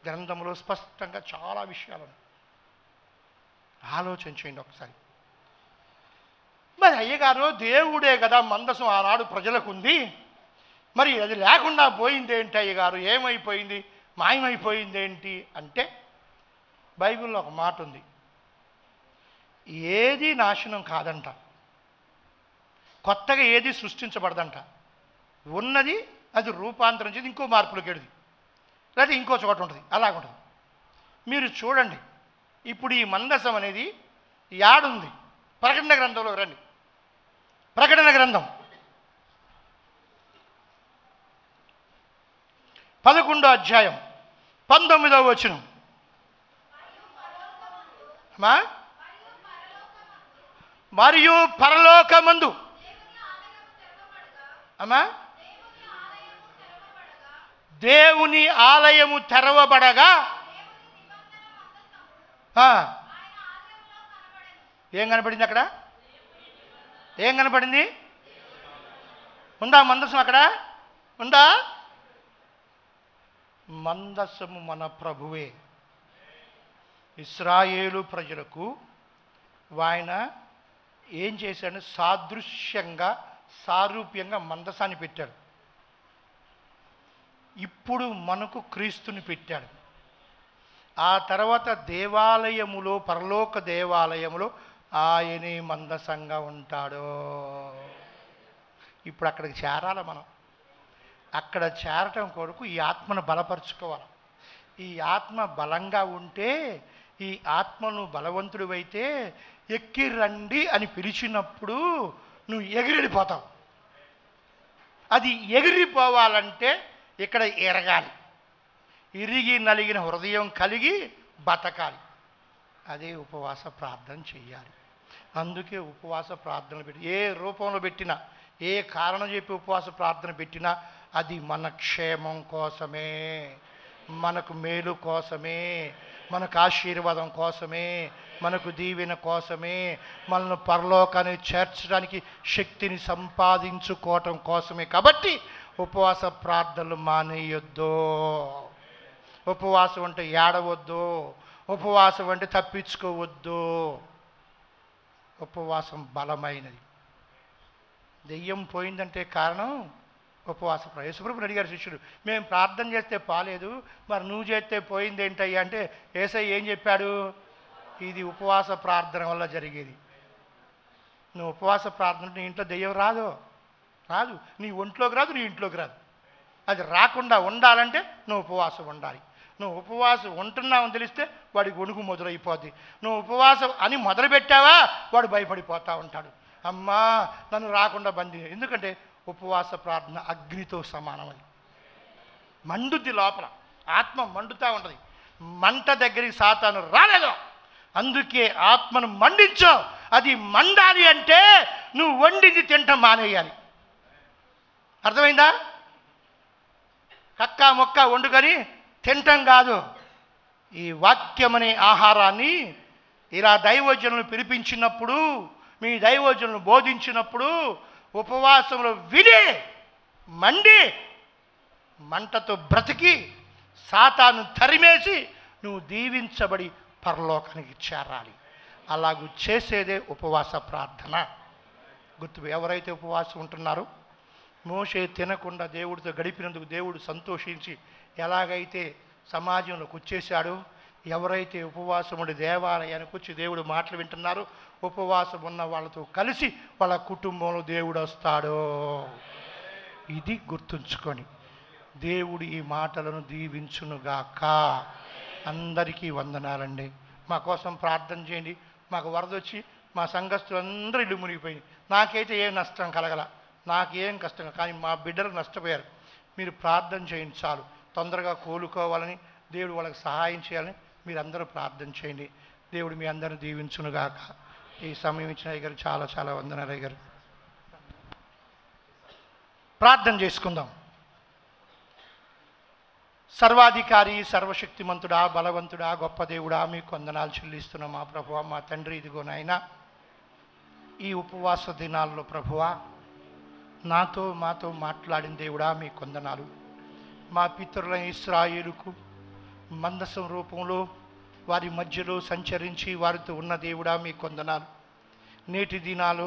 గ్రంథంలో స్పష్టంగా చాలా విషయాలను ఆలోచించండి ఒకసారి. మరి అయ్యగారు దేవుడే కదా మందసం ఆనాడు ప్రజలకు ఉంది, మరి అది లేకుండా పోయిందేంటి అయ్యగారు, ఏమైపోయింది, మాయమైపోయిందేంటి అంటే బైబిల్లో ఒక మాట ఉంది, ఏది నాశనం కాదంట, కొత్తగా ఏది సృష్టించబడదంట. ఉన్నది అది రూపాంతరం చేసి ఇంకో మార్పులోకి ఎడుది, లేదా ఇంకో చోట ఉంటుంది, అలాగుంటుంది. మీరు చూడండి, ఇప్పుడు ఈ మందసం అనేది యాడుంది? ప్రకటన గ్రంథంలో రండి. ప్రకటన గ్రంథం 11వ అధ్యాయం 19వ వచనం. మరియు పరలోకమందు అమ్మా దేవుని ఆలయము తెరవబడగా ఏం కనపడింది? అక్కడ ఏం కనపడింది? ఉందా మందసం? అక్కడ ఉందా? మందసము మన ప్రభువే. ఇశ్రాయేలు ప్రజలకు ఆయన ఏం చేశాడు? సాదృశ్యంగా సారూప్యంగా మందసాన్ని పెట్టాడు. ఇప్పుడు మనకు క్రీస్తుని పెట్టాడు. ఆ తర్వాత దేవాలయములో, పరలోక దేవాలయములో ఆయనే మందసంగా ఉంటాడు. ఇప్పుడు అక్కడికి చేరాలి మనం. అక్కడ చేరటం కొరకు ఈ ఆత్మను బలపరుచుకోవాలి. ఈ ఆత్మ బలంగా ఉంటే, ఈ ఆత్మను బలవంతుడివైతే ఎక్కి రండి అని పిలిచినప్పుడు నువ్వు ఎగిరిపోతావు. అది ఎగిరిపోవాలంటే ఇక్కడ ఎరగాలి. ఇరిగి నలిగిన హృదయం కలిగి బతకాలి. అదే ఉపవాస ప్రార్థన చెయ్యాలి. అందుకే ఉపవాస ప్రార్థనలు పెట్టి, ఏ రూపంలో పెట్టినా, ఏ కారణం చెప్పి ఉపవాస ప్రార్థన పెట్టినా అది మన క్షేమం కోసమే, మనకు మేలు కోసమే, మనకు ఆశీర్వాదం కోసమే, మనకు దీవెన కోసమే, మనల్ని పరలోకాన్ని చేర్చడానికి శక్తిని సంపాదించుకోవటం కోసమే. కాబట్టి ఉపవాస ప్రార్థనలు మానేయొద్దు. ఉపవాసం అంటే ఏడవద్దు. ఉపవాసం అంటే తప్పించుకోవద్దు. ఉపవాసం బలమైనది. దెయ్యం పోయిందంటే కారణం ఉపవాస ప్రార్థన. యేసుప్రభుని అడిగారు శిష్యుడు, మేము ప్రార్థన చేస్తే పాలేదు, మరి నువ్వు చేస్తే పోయింది ఏంటయ్యా అంటే, యేసయ్య ఏం చెప్పాడు? ఇది ఉపవాస ప్రార్థన వల్ల జరిగేది. నువ్వు ఉపవాస ప్రార్థన నీ ఇంట్లో దెయ్యం రాదు. నీ ఒంట్లోకి రాదు, నీ ఇంట్లోకి రాదు. అది రాకుండా ఉండాలంటే నువ్వు ఉపవాసం ఉండాలి. నువ్వు ఉపవాసం ఉంటున్నావని తెలిస్తే వాడికి వణుకు మొదలైపోద్ది. నువ్వు ఉపవాసం అని మొదలుపెట్టావా వాడు భయపడిపోతూ ఉంటాడు. అమ్మా నన్ను రాకుండా బందీ. ఎందుకంటే ఉపవాస ప్రార్థన అగ్నితో సమానమని మండుద్ది. లోపల ఆత్మ మండుతూ ఉంటుంది. మంట దగ్గరికి సాతాను రాలేదు. అందుకే ఆత్మను మండించు. అది మండాలి అంటే నువ్వు వండింది తింటం మానేయాలి. అర్థమైందా? కక్క మొక్క వండుకొని తింటం కాదు. ఈ వాక్యమనే ఆహారాన్ని ఇలా దైవజనులను పిలిపించినప్పుడు, మీ దైవజనులను బోధించినప్పుడు ఉపవాసంలో విని మండి మంటతో బ్రతికి సాతాను తరిమేసి నువ్వు దీవించబడి పరలోకానికి చేరాలి. అలాగూ చేసేదే ఉపవాస ప్రార్థన. గుర్తు. ఎవరైతే ఉపవాసం ఉంటున్నారో, మోషే తినకుండా దేవుడితో గడిపినందుకు దేవుడు సంతోషించి ఎలాగైతే సమాజంలోకి వచ్చేసాడో, ఎవరైతే ఉపవాసం ఉండి దేవాలయానికి వచ్చి దేవుడు మాటలు వింటున్నారో, ఉపవాసం ఉన్న వాళ్ళతో కలిసి వాళ్ళ కుటుంబంలో దేవుడు వస్తాడో. ఇది గుర్తుంచుకొని దేవుడు ఈ మాటలను దీవించునుగాక. అందరికీ వందనాలండి. మా కోసం ప్రార్థన చేయండి. మాకు వరద వచ్చి మా సంఘస్థులందరూ ఇల్లు మునిగిపోయింది. నాకైతే ఏం నష్టం కలగల, నాకేం కష్టం, కానీ మా బిడ్డలు నష్టపోయారు. మీరు ప్రార్థన చేయండి చాలు. తొందరగా కోలుకోవాలని, దేవుడు వాళ్ళకి సహాయం చేయాలని మీరందరూ ప్రార్థన చేయండి. దేవుడు మీ అందరిని దీవించునుగాక. ఈ సమయం ఇచ్చిన అయ్యగారు చాలా చాలా వందనాలు అయ్యగారు. ప్రార్థన చేసుకుందాం. సర్వాధికారి, సర్వశక్తిమంతుడా, బలవంతుడా, గొప్ప దేవుడా, మీకు వందనాలు చెల్లిస్తున్నాం మా ప్రభువా, మా తండ్రి. ఇదిగో నాయనా, ఈ ఉపవాస దినాల్లో ప్రభువా మాతో మాట్లాడిన దేవుడా మీకు వందనాలు. మా పితరులైన ఇశ్రాయేలుకు మందసం రూపంలో వారి మధ్యలో సంచరించి వారితో ఉన్న దేవుడా మీకు వందనాలు. నేటి దినాలు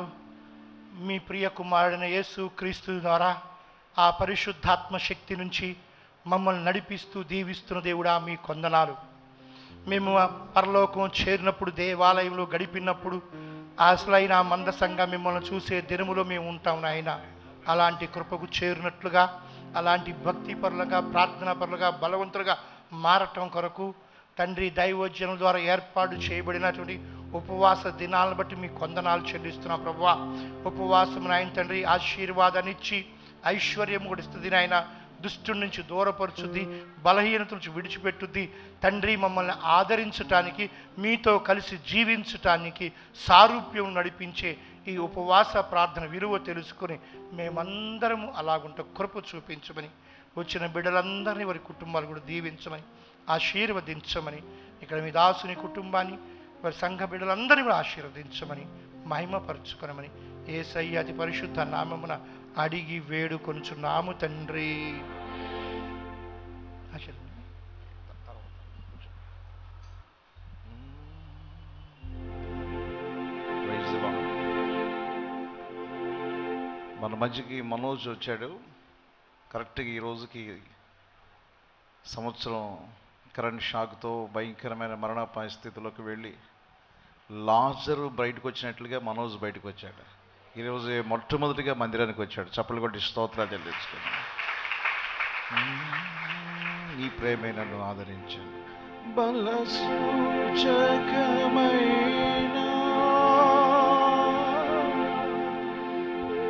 మీ ప్రియ కుమారుడైన యేసు క్రీస్తు ద్వారా ఆ పరిశుద్ధాత్మ శక్తి నుంచి మమ్మల్ని నడిపిస్తూ దీవిస్తున్న దేవుడా మీకు వందనాలు. మేము పరలోకం చేరినప్పుడు, దేవాలయంలో గడిపినప్పుడు అసలైన మందసంగా మిమ్మల్ని చూసే దినములో మేము ఉంటాం నాయన. అలాంటి కృపకు చేరినట్లుగా, అలాంటి భక్తి పరులుగా, ప్రార్థనా పరులుగా, బలవంతులుగా మారటం కొరకు తండ్రి దైవజనుల ద్వారా ఏర్పాటు చేయబడినటువంటి ఉపవాస దినాలను బట్టి మీకు వందనాలు చెల్లిస్తున్నాం ప్రభువా. ఉపవాసం నాయన తండ్రి ఆశీర్వాదాన్ని ఇచ్చి ఐశ్వర్యం కూడా ఇస్తుంది నాయన. దుష్టుడి నుంచి దూరపరుచుద్ది, బలహీనత నుంచి విడిచిపెట్టుద్ది. తండ్రి మమ్మల్ని ఆదరించటానికి, మీతో కలిసి జీవించటానికి సారూప్యం నడిపించే ఈ ఉపవాస ప్రార్థన విలువ తెలుసుకొని మేమందరము అలాగుంట కృప చూపించమని, వచ్చిన బిడ్డలందరినీ వారి కుటుంబాలు కూడా దీవించమని, ఆశీర్వదించమని, ఇక్కడ మీ దాసుని కుటుంబాన్ని, వారి సంఘ బిడ్డలందరినీ కూడా ఆశీర్వదించమని, మహిమపరచుకొనమని యేసయ్య అతి పరిశుద్ధ నామమున అడిగి వేడుకొనుచున్నాము తండ్రి. Praise the Lord. మన మధ్యకి మనోజ్ వచ్చాడు. కరెక్ట్గా ఈ రోజుకి సంవత్సరం కరెంట్ షాక్తో భయంకరమైన మరణాపాయ స్థితిలోకి వెళ్ళి లాజరు బయటకు వచ్చినట్లుగా మనోజ్ బయటకు వచ్చాడు. ఈరోజు మొట్టమొదటిగా మందిరానికి వచ్చాడు. చప్పలు కొట్టి స్తోత్రాలు చెల్లించుకుని నీ ప్రేమే నన్ను ఆదరించాను. బలసూచకమైన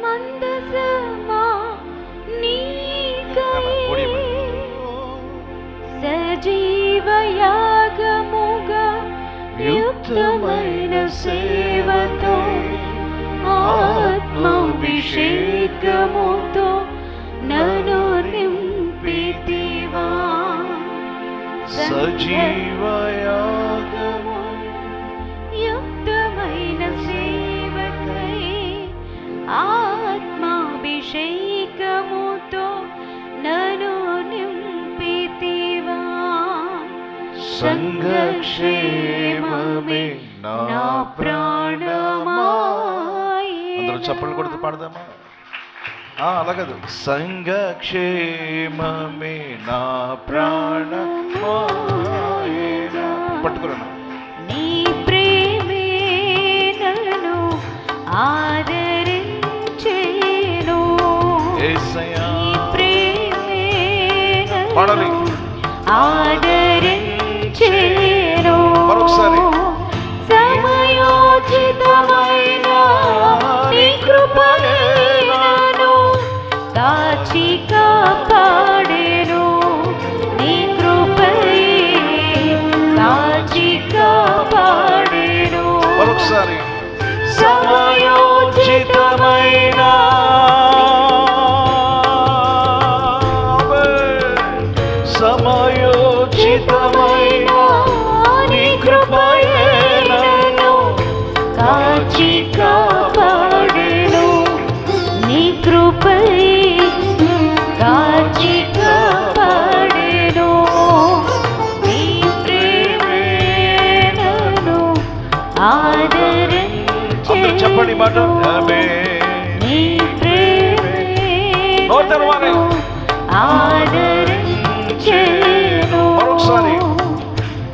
మందసమా నీకై సజీవయాగముగా యుక్తమైన సేవతో ఆత్మాభిషేకముతో నన్ను నింపితివా. సజీవయాగము యుక్తమైన సేవకై ఆత్మాభిషేకముతో నన్ను నింపితివా. సంఘక్షేమమే నా ప్రాణమాయే. అందరూ చప్పలు కొడుతూ పాడదామా? అలాగదు. సంఘక్షేమమే నా ప్రాణమాయేనా. పట్టుకురా. నీ ప్రేమే నన్ను ఆదరించెను. యేసయ్యా నీ ప్రేమే పాడాలి. నన్ను ఆదరించెను. మరొకసారి. సమయోచితమైన నీ కృపయే నన్ను కాచి కాపాడెను. నీ కృపయే కాచి కాపాడెను. మరొకసారి. సమయోచితమైన సమయోచితమైన నీ కృపయే నన్ను కాచి కాపాడెను. నీ కృపయే కాచి కాపాడెను. నీ ప్రేమే నన్ను ఆదరించెను. చెప్పండి మాట. నీ ప్రేమే నోటర్వానే ఆదరించెను. మరొకసారి.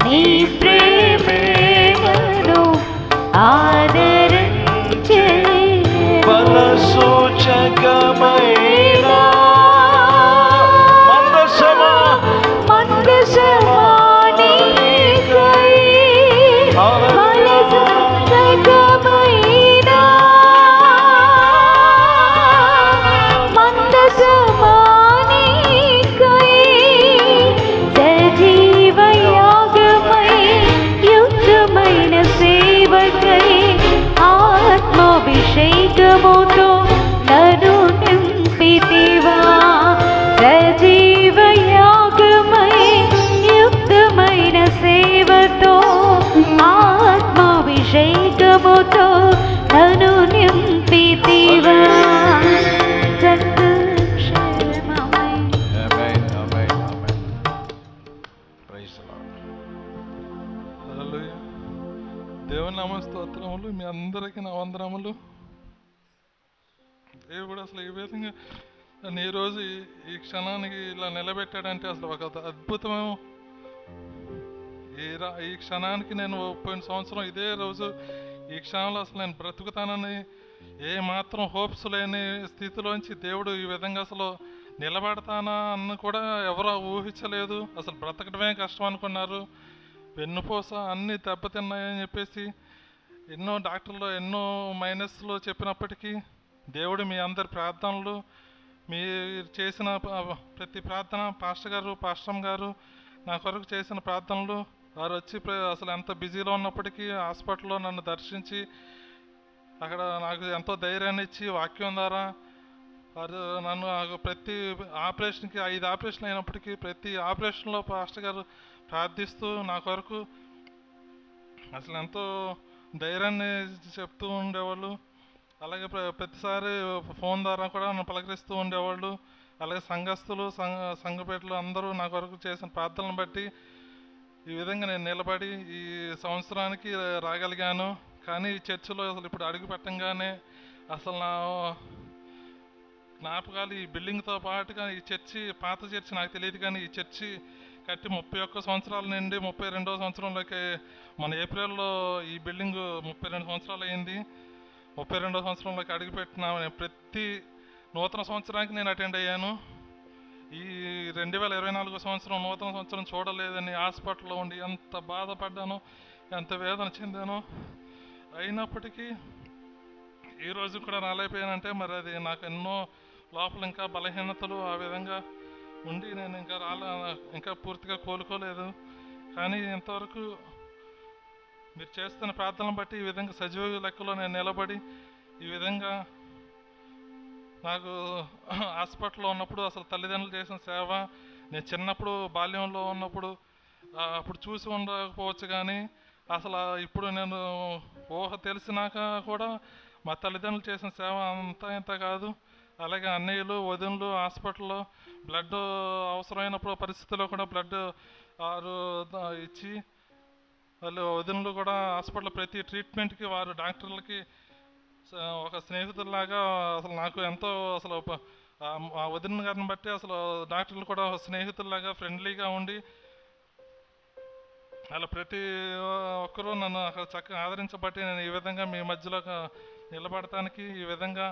నీ ప్రేమే నన్ను ఆదరించెను. బలసూచకమైన మందసమా మందసమా నీకై బలసూచకమైన మందసమా నీకై సజీవయాగమై యుక్తమైన సేవకై ఆత్మాభిషేకముతో నన్ను నింపితివా. సజీవయాగమై యుక్తమైన సేవతో ఆత్మాభిషేకముతో నన్ను నింపితివా. సంతోషమై ఆమేన్ ఆమేన్ ఆమేన్. Praise the Lord. హల్లెలూయా. దేవుని నామ స్తోత్రములు. మీ అందరికీ నా వందనములు. దేవుడు అసలు ఈ విధంగా నన్ను ఈరోజు ఈ క్షణానికి ఇలా నిలబెట్టాడంటే అసలు ఒక అద్భుతమైన ఈ క్షణానికి నేను పోయిన సంవత్సరం ఇదే రోజు ఈ క్షణంలో అసలు నేను బ్రతుకుతానని ఏ మాత్రం హోప్స్ లేని స్థితిలోంచి దేవుడు ఈ విధంగా అసలు నిలబడతానా అన్న కూడా ఎవరో ఊహించలేదు. అసలు బ్రతకడమే కష్టం అనుకున్నారు. వెన్నుపూస అన్నీ దెబ్బతిన్నాయని చెప్పేసి ఎన్నో డాక్టర్లు ఎన్నో మైనస్లు చెప్పినప్పటికీ దేవుడు మీ అందరి ప్రార్థనలు, మీరు చేసిన ప్రతి ప్రార్థన, పాస్టర్ గారు పాస్టమ్ గారు నా కొరకు చేసిన ప్రార్థనలు, వారు వచ్చి అసలు ఎంత బిజీలో ఉన్నప్పటికీ హాస్పిటల్లో నన్ను దర్శించి అక్కడ నాకు ఎంతో ధైర్యాన్ని ఇచ్చి వాక్యం ద్వారా వారు నన్ను ప్రతి ఆపరేషన్కి 5 ఆపరేషన్లు అయినప్పటికీ ప్రతి ఆపరేషన్లో పాస్టర్ గారు ప్రార్థిస్తూ నా కొరకు అసలు ఎంతో ధైర్యాన్ని చెప్తూ ఉండేవాళ్ళు. అలాగే ప్రతిసారి ఫోన్ ద్వారా కూడా నన్ను పలకరిస్తూ ఉండేవాళ్ళు. అలాగే సంఘస్థులు సంఘపేటలు అందరూ నా కొరకు చేసిన ప్రార్థనలను బట్టి ఈ విధంగా నేను నిలబడి ఈ సంవత్సరానికి రాగలిగాను. కానీ ఈ చర్చిలో అసలు ఇప్పుడు అడుగు పెట్టంగానే అసలు జ్ఞాపకాలు ఈ బిల్డింగ్తో పాటుగా ఈ చర్చి, పాత చర్చి నాకు తెలియదు కానీ ఈ చర్చి కట్టి 31 సంవత్సరాల నుండి 32వ సంవత్సరంలోకి మన ఏప్రిల్లో ఈ బిల్డింగ్ 32 సంవత్సరాలు అయింది. 32వ సంవత్సరంలోకి అడుగుపెట్టిన ప్రతి నూతన సంవత్సరానికి నేను అటెండ్ అయ్యాను. ఈ 2024 సంవత్సరం నూతన సంవత్సరం చూడలేదని హాస్పిటల్లో ఉండి ఎంత బాధపడ్డానో, ఎంత వేదన చెందానో. అయినప్పటికీ ఈరోజు కూడా రాలేకపోయానంటే మరి అది నాకు ఎన్నో లోపల ఇంకా బలహీనతలు ఆ విధంగా ఉండి నేను ఇంకా పూర్తిగా కోలుకోలేదు. కానీ ఇంతవరకు మీరు చేస్తున్న ప్రార్థనలు బట్టి ఈ విధంగా సజీవ లెక్కలో నేను నిలబడి ఈ విధంగా నాకు హాస్పిటల్లో ఉన్నప్పుడు అసలు తల్లిదండ్రులు చేసిన సేవ, నేను చిన్నప్పుడు బాల్యంలో ఉన్నప్పుడు అప్పుడు చూసి ఉండకపోవచ్చు కానీ అసలు ఇప్పుడు నేను ఊహ తెలిసినాక కూడా మా తల్లిదండ్రులు చేసిన సేవ అంతా ఇంత కాదు. అలాగే అన్నయ్యలు, వదినలు హాస్పిటల్లో బ్లడ్ అవసరమైనప్పుడు పరిస్థితుల్లో కూడా బ్లడ్ ఇచ్చి, వాళ్ళు వదినలు కూడా హాస్పిటల్లో ప్రతి ట్రీట్మెంట్కి వారు డాక్టర్లకి ఒక స్నేహితుల్లాగా అసలు నాకు ఎంతో అసలు ఆ వదిన గారిని బట్టి అసలు డాక్టర్లు కూడా స్నేహితుల్లాగా ఫ్రెండ్లీగా ఉండి అలా ప్రతి ఒక్కరూ నన్ను అక్కడ చక్కగా ఆదరించబట్టి నేను ఈ విధంగా మీ మధ్యలో నిలబడటానికి, ఈ విధంగా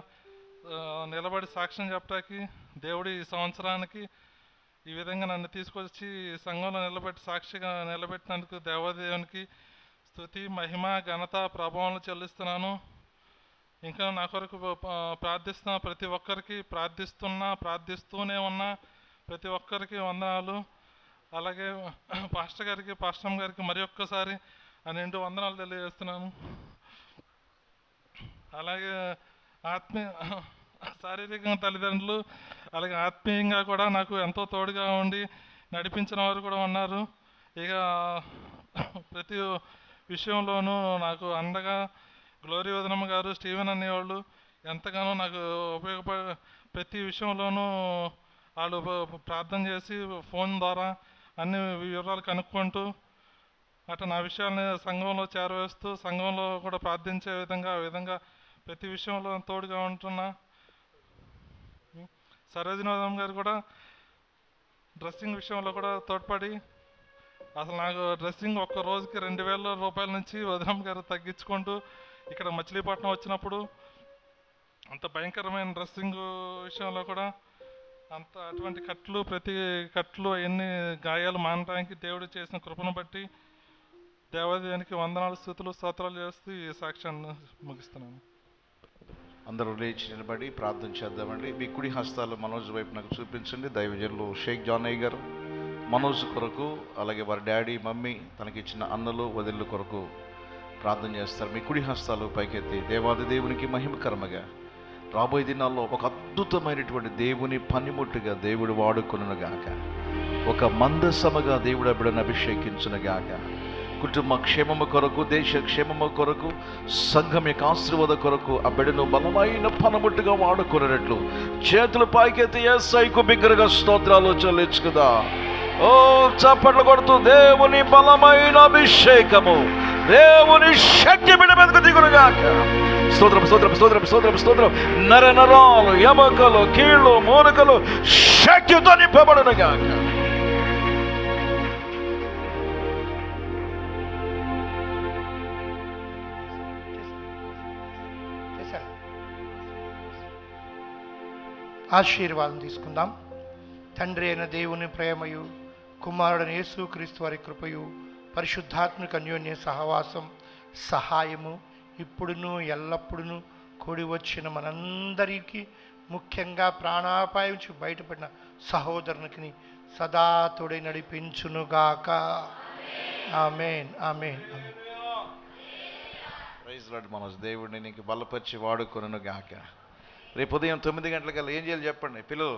నిలబడి సాక్ష్యం చెప్పడానికి దేవుడు ఈ సంవత్సరానికి ఈ విధంగా నన్ను తీసుకొచ్చి సంఘంలో సాక్షిగా నిలబెట్టినందుకు దేవాదేవునికి స్తుతి, మహిమ, ఘనత, ప్రభావం చెల్లిస్తున్నాను. ఇంకా నా కొరకు ప్రార్థిస్తున్న ప్రతి ఒక్కరికి, ప్రార్థిస్తూనే ఉన్నా ప్రతి ఒక్కరికి వందనాలు. అలాగే పాస్టర్ గారికి, పాస్టమ్ గారికి మరి ఒక్కసారి ఆ నిండు వందనాలు తెలియజేస్తున్నాను. అలాగే శారీరకంగా తల్లిదండ్రులు, అలాగే ఆత్మీయంగా కూడా నాకు ఎంతో తోడుగా ఉండి నడిపించిన వారు కూడా ఉన్నారు. ఇక ప్రతి విషయంలోనూ నాకు అండగా గ్లోరీ వదనమ్మ గారు, స్టీవెన్ అనేవాళ్ళు ఎంతగానో నాకు ప్రతి విషయంలోనూ వాళ్ళు ప్రార్థన చేసి ఫోన్ ద్వారా అన్ని వివరాలు కనుక్కుంటూ అట్లా నా విషయాన్ని సంఘంలో చేరవేస్తూ సంఘంలో కూడా ప్రార్థించే విధంగా ఆ విధంగా ప్రతి విషయంలో తోడుగా ఉంటున్నా. సరోజినోదం గారు కూడా డ్రెస్సింగ్ విషయంలో కూడా తోడ్పడి అసలు నాకు డ్రెస్సింగ్ ఒక్క రోజుకి 2000 రూపాయల నుంచి వదనమ్మ గారు తగ్గించుకుంటూ ఇక్కడ మచిలీపట్నం వచ్చినప్పుడు అంత భయంకరమైన డ్రెస్సింగ్ విషయంలో కూడా అటువంటి ప్రతి కట్లు అవన్నీ గాయాలు మానడానికి దేవుడు చేసిన కృపను బట్టి దేవాదేవునికి వందనాలు, స్తుతులు, స్తోత్రాలు చేస్తూ ఈ సాక్ష్యాన్ని ముగిస్తున్నాను. అందరూ లేచి నిలబడి ప్రార్థన చేద్దామండి. మీ కుడి హస్తాలు మనోజ్ వైపు నాకు చూపించండి. దైవజనులు షేక్ జానయ్య గారు మనోజ్ కొరకు, అలాగే వారి డాడీ, మమ్మీ, తనకిచ్చిన అన్నలు, వదిళ్ళు కొరకు ప్రార్థన చేస్తారు. మీ కుడి హస్తాలు పైకెత్తి దేవాది దేవునికి మహిమకరముగా రాబోయే దినాల్లో ఒక అద్భుతమైనటువంటి దేవుని పనిముట్టుగా దేవుడు వాడుకొనుగాక, ఒక మందసముగా దేవుడు బిడ్డను అభిషేకించునుగాక. కుటుంబ క్షేమము కొరకు, దేశ క్షేమము కొరకు, సంఘం యొక్క ఆశీర్వాద కొరకు ఆ బిడ్డను బలమైన పనిముట్టుగా వాడుకునేటట్లు చేతులు పైకెత్తి యేసయ్యకు బిగ్గరగా స్తోత్రాలు చెల్లించుకుందా. ఓ చప్పట్లు కొడుతూ దేవుని బలమైన అభిషేకము, దేవుని శక్తి బిడ్డ మీదకు దిగునుగాక. స్తోత్రం, స్తోత్రం, స్తోత్రం, స్తోత్రం, స్తోత్రం. నరనరాలు, ఎముకలు, కీళ్ళు, మూలికలు శక్తితో నింపబడునుగాక. ఆశీర్వాదం తీసుకుందాం. తండ్రి అయిన దేవుని ప్రేమయు, కుమారుడైన యేసుక్రీస్తు వారి కృపయు, పరిశుద్ధాత్మక అన్యోన్య సహవాసం, సహాయము ఇప్పుడును ఎల్లప్పుడూ కూడి వచ్చిన మనందరికీ, ముఖ్యంగా ప్రాణాపాయం నుంచి బయటపడిన సహోదరునికి సదా తోడై నడిపించునుగాక. ఆమేన్, ఆమేన్, ఆమేన్. Praise Lord. మనోజ్, దేవుడిని నీకు బలపరిచి వాడుకొనుగాక. రేపు ఉదయం 9 గంటలకల్లా ఏం చేయాలి చెప్పండి పిల్లలు?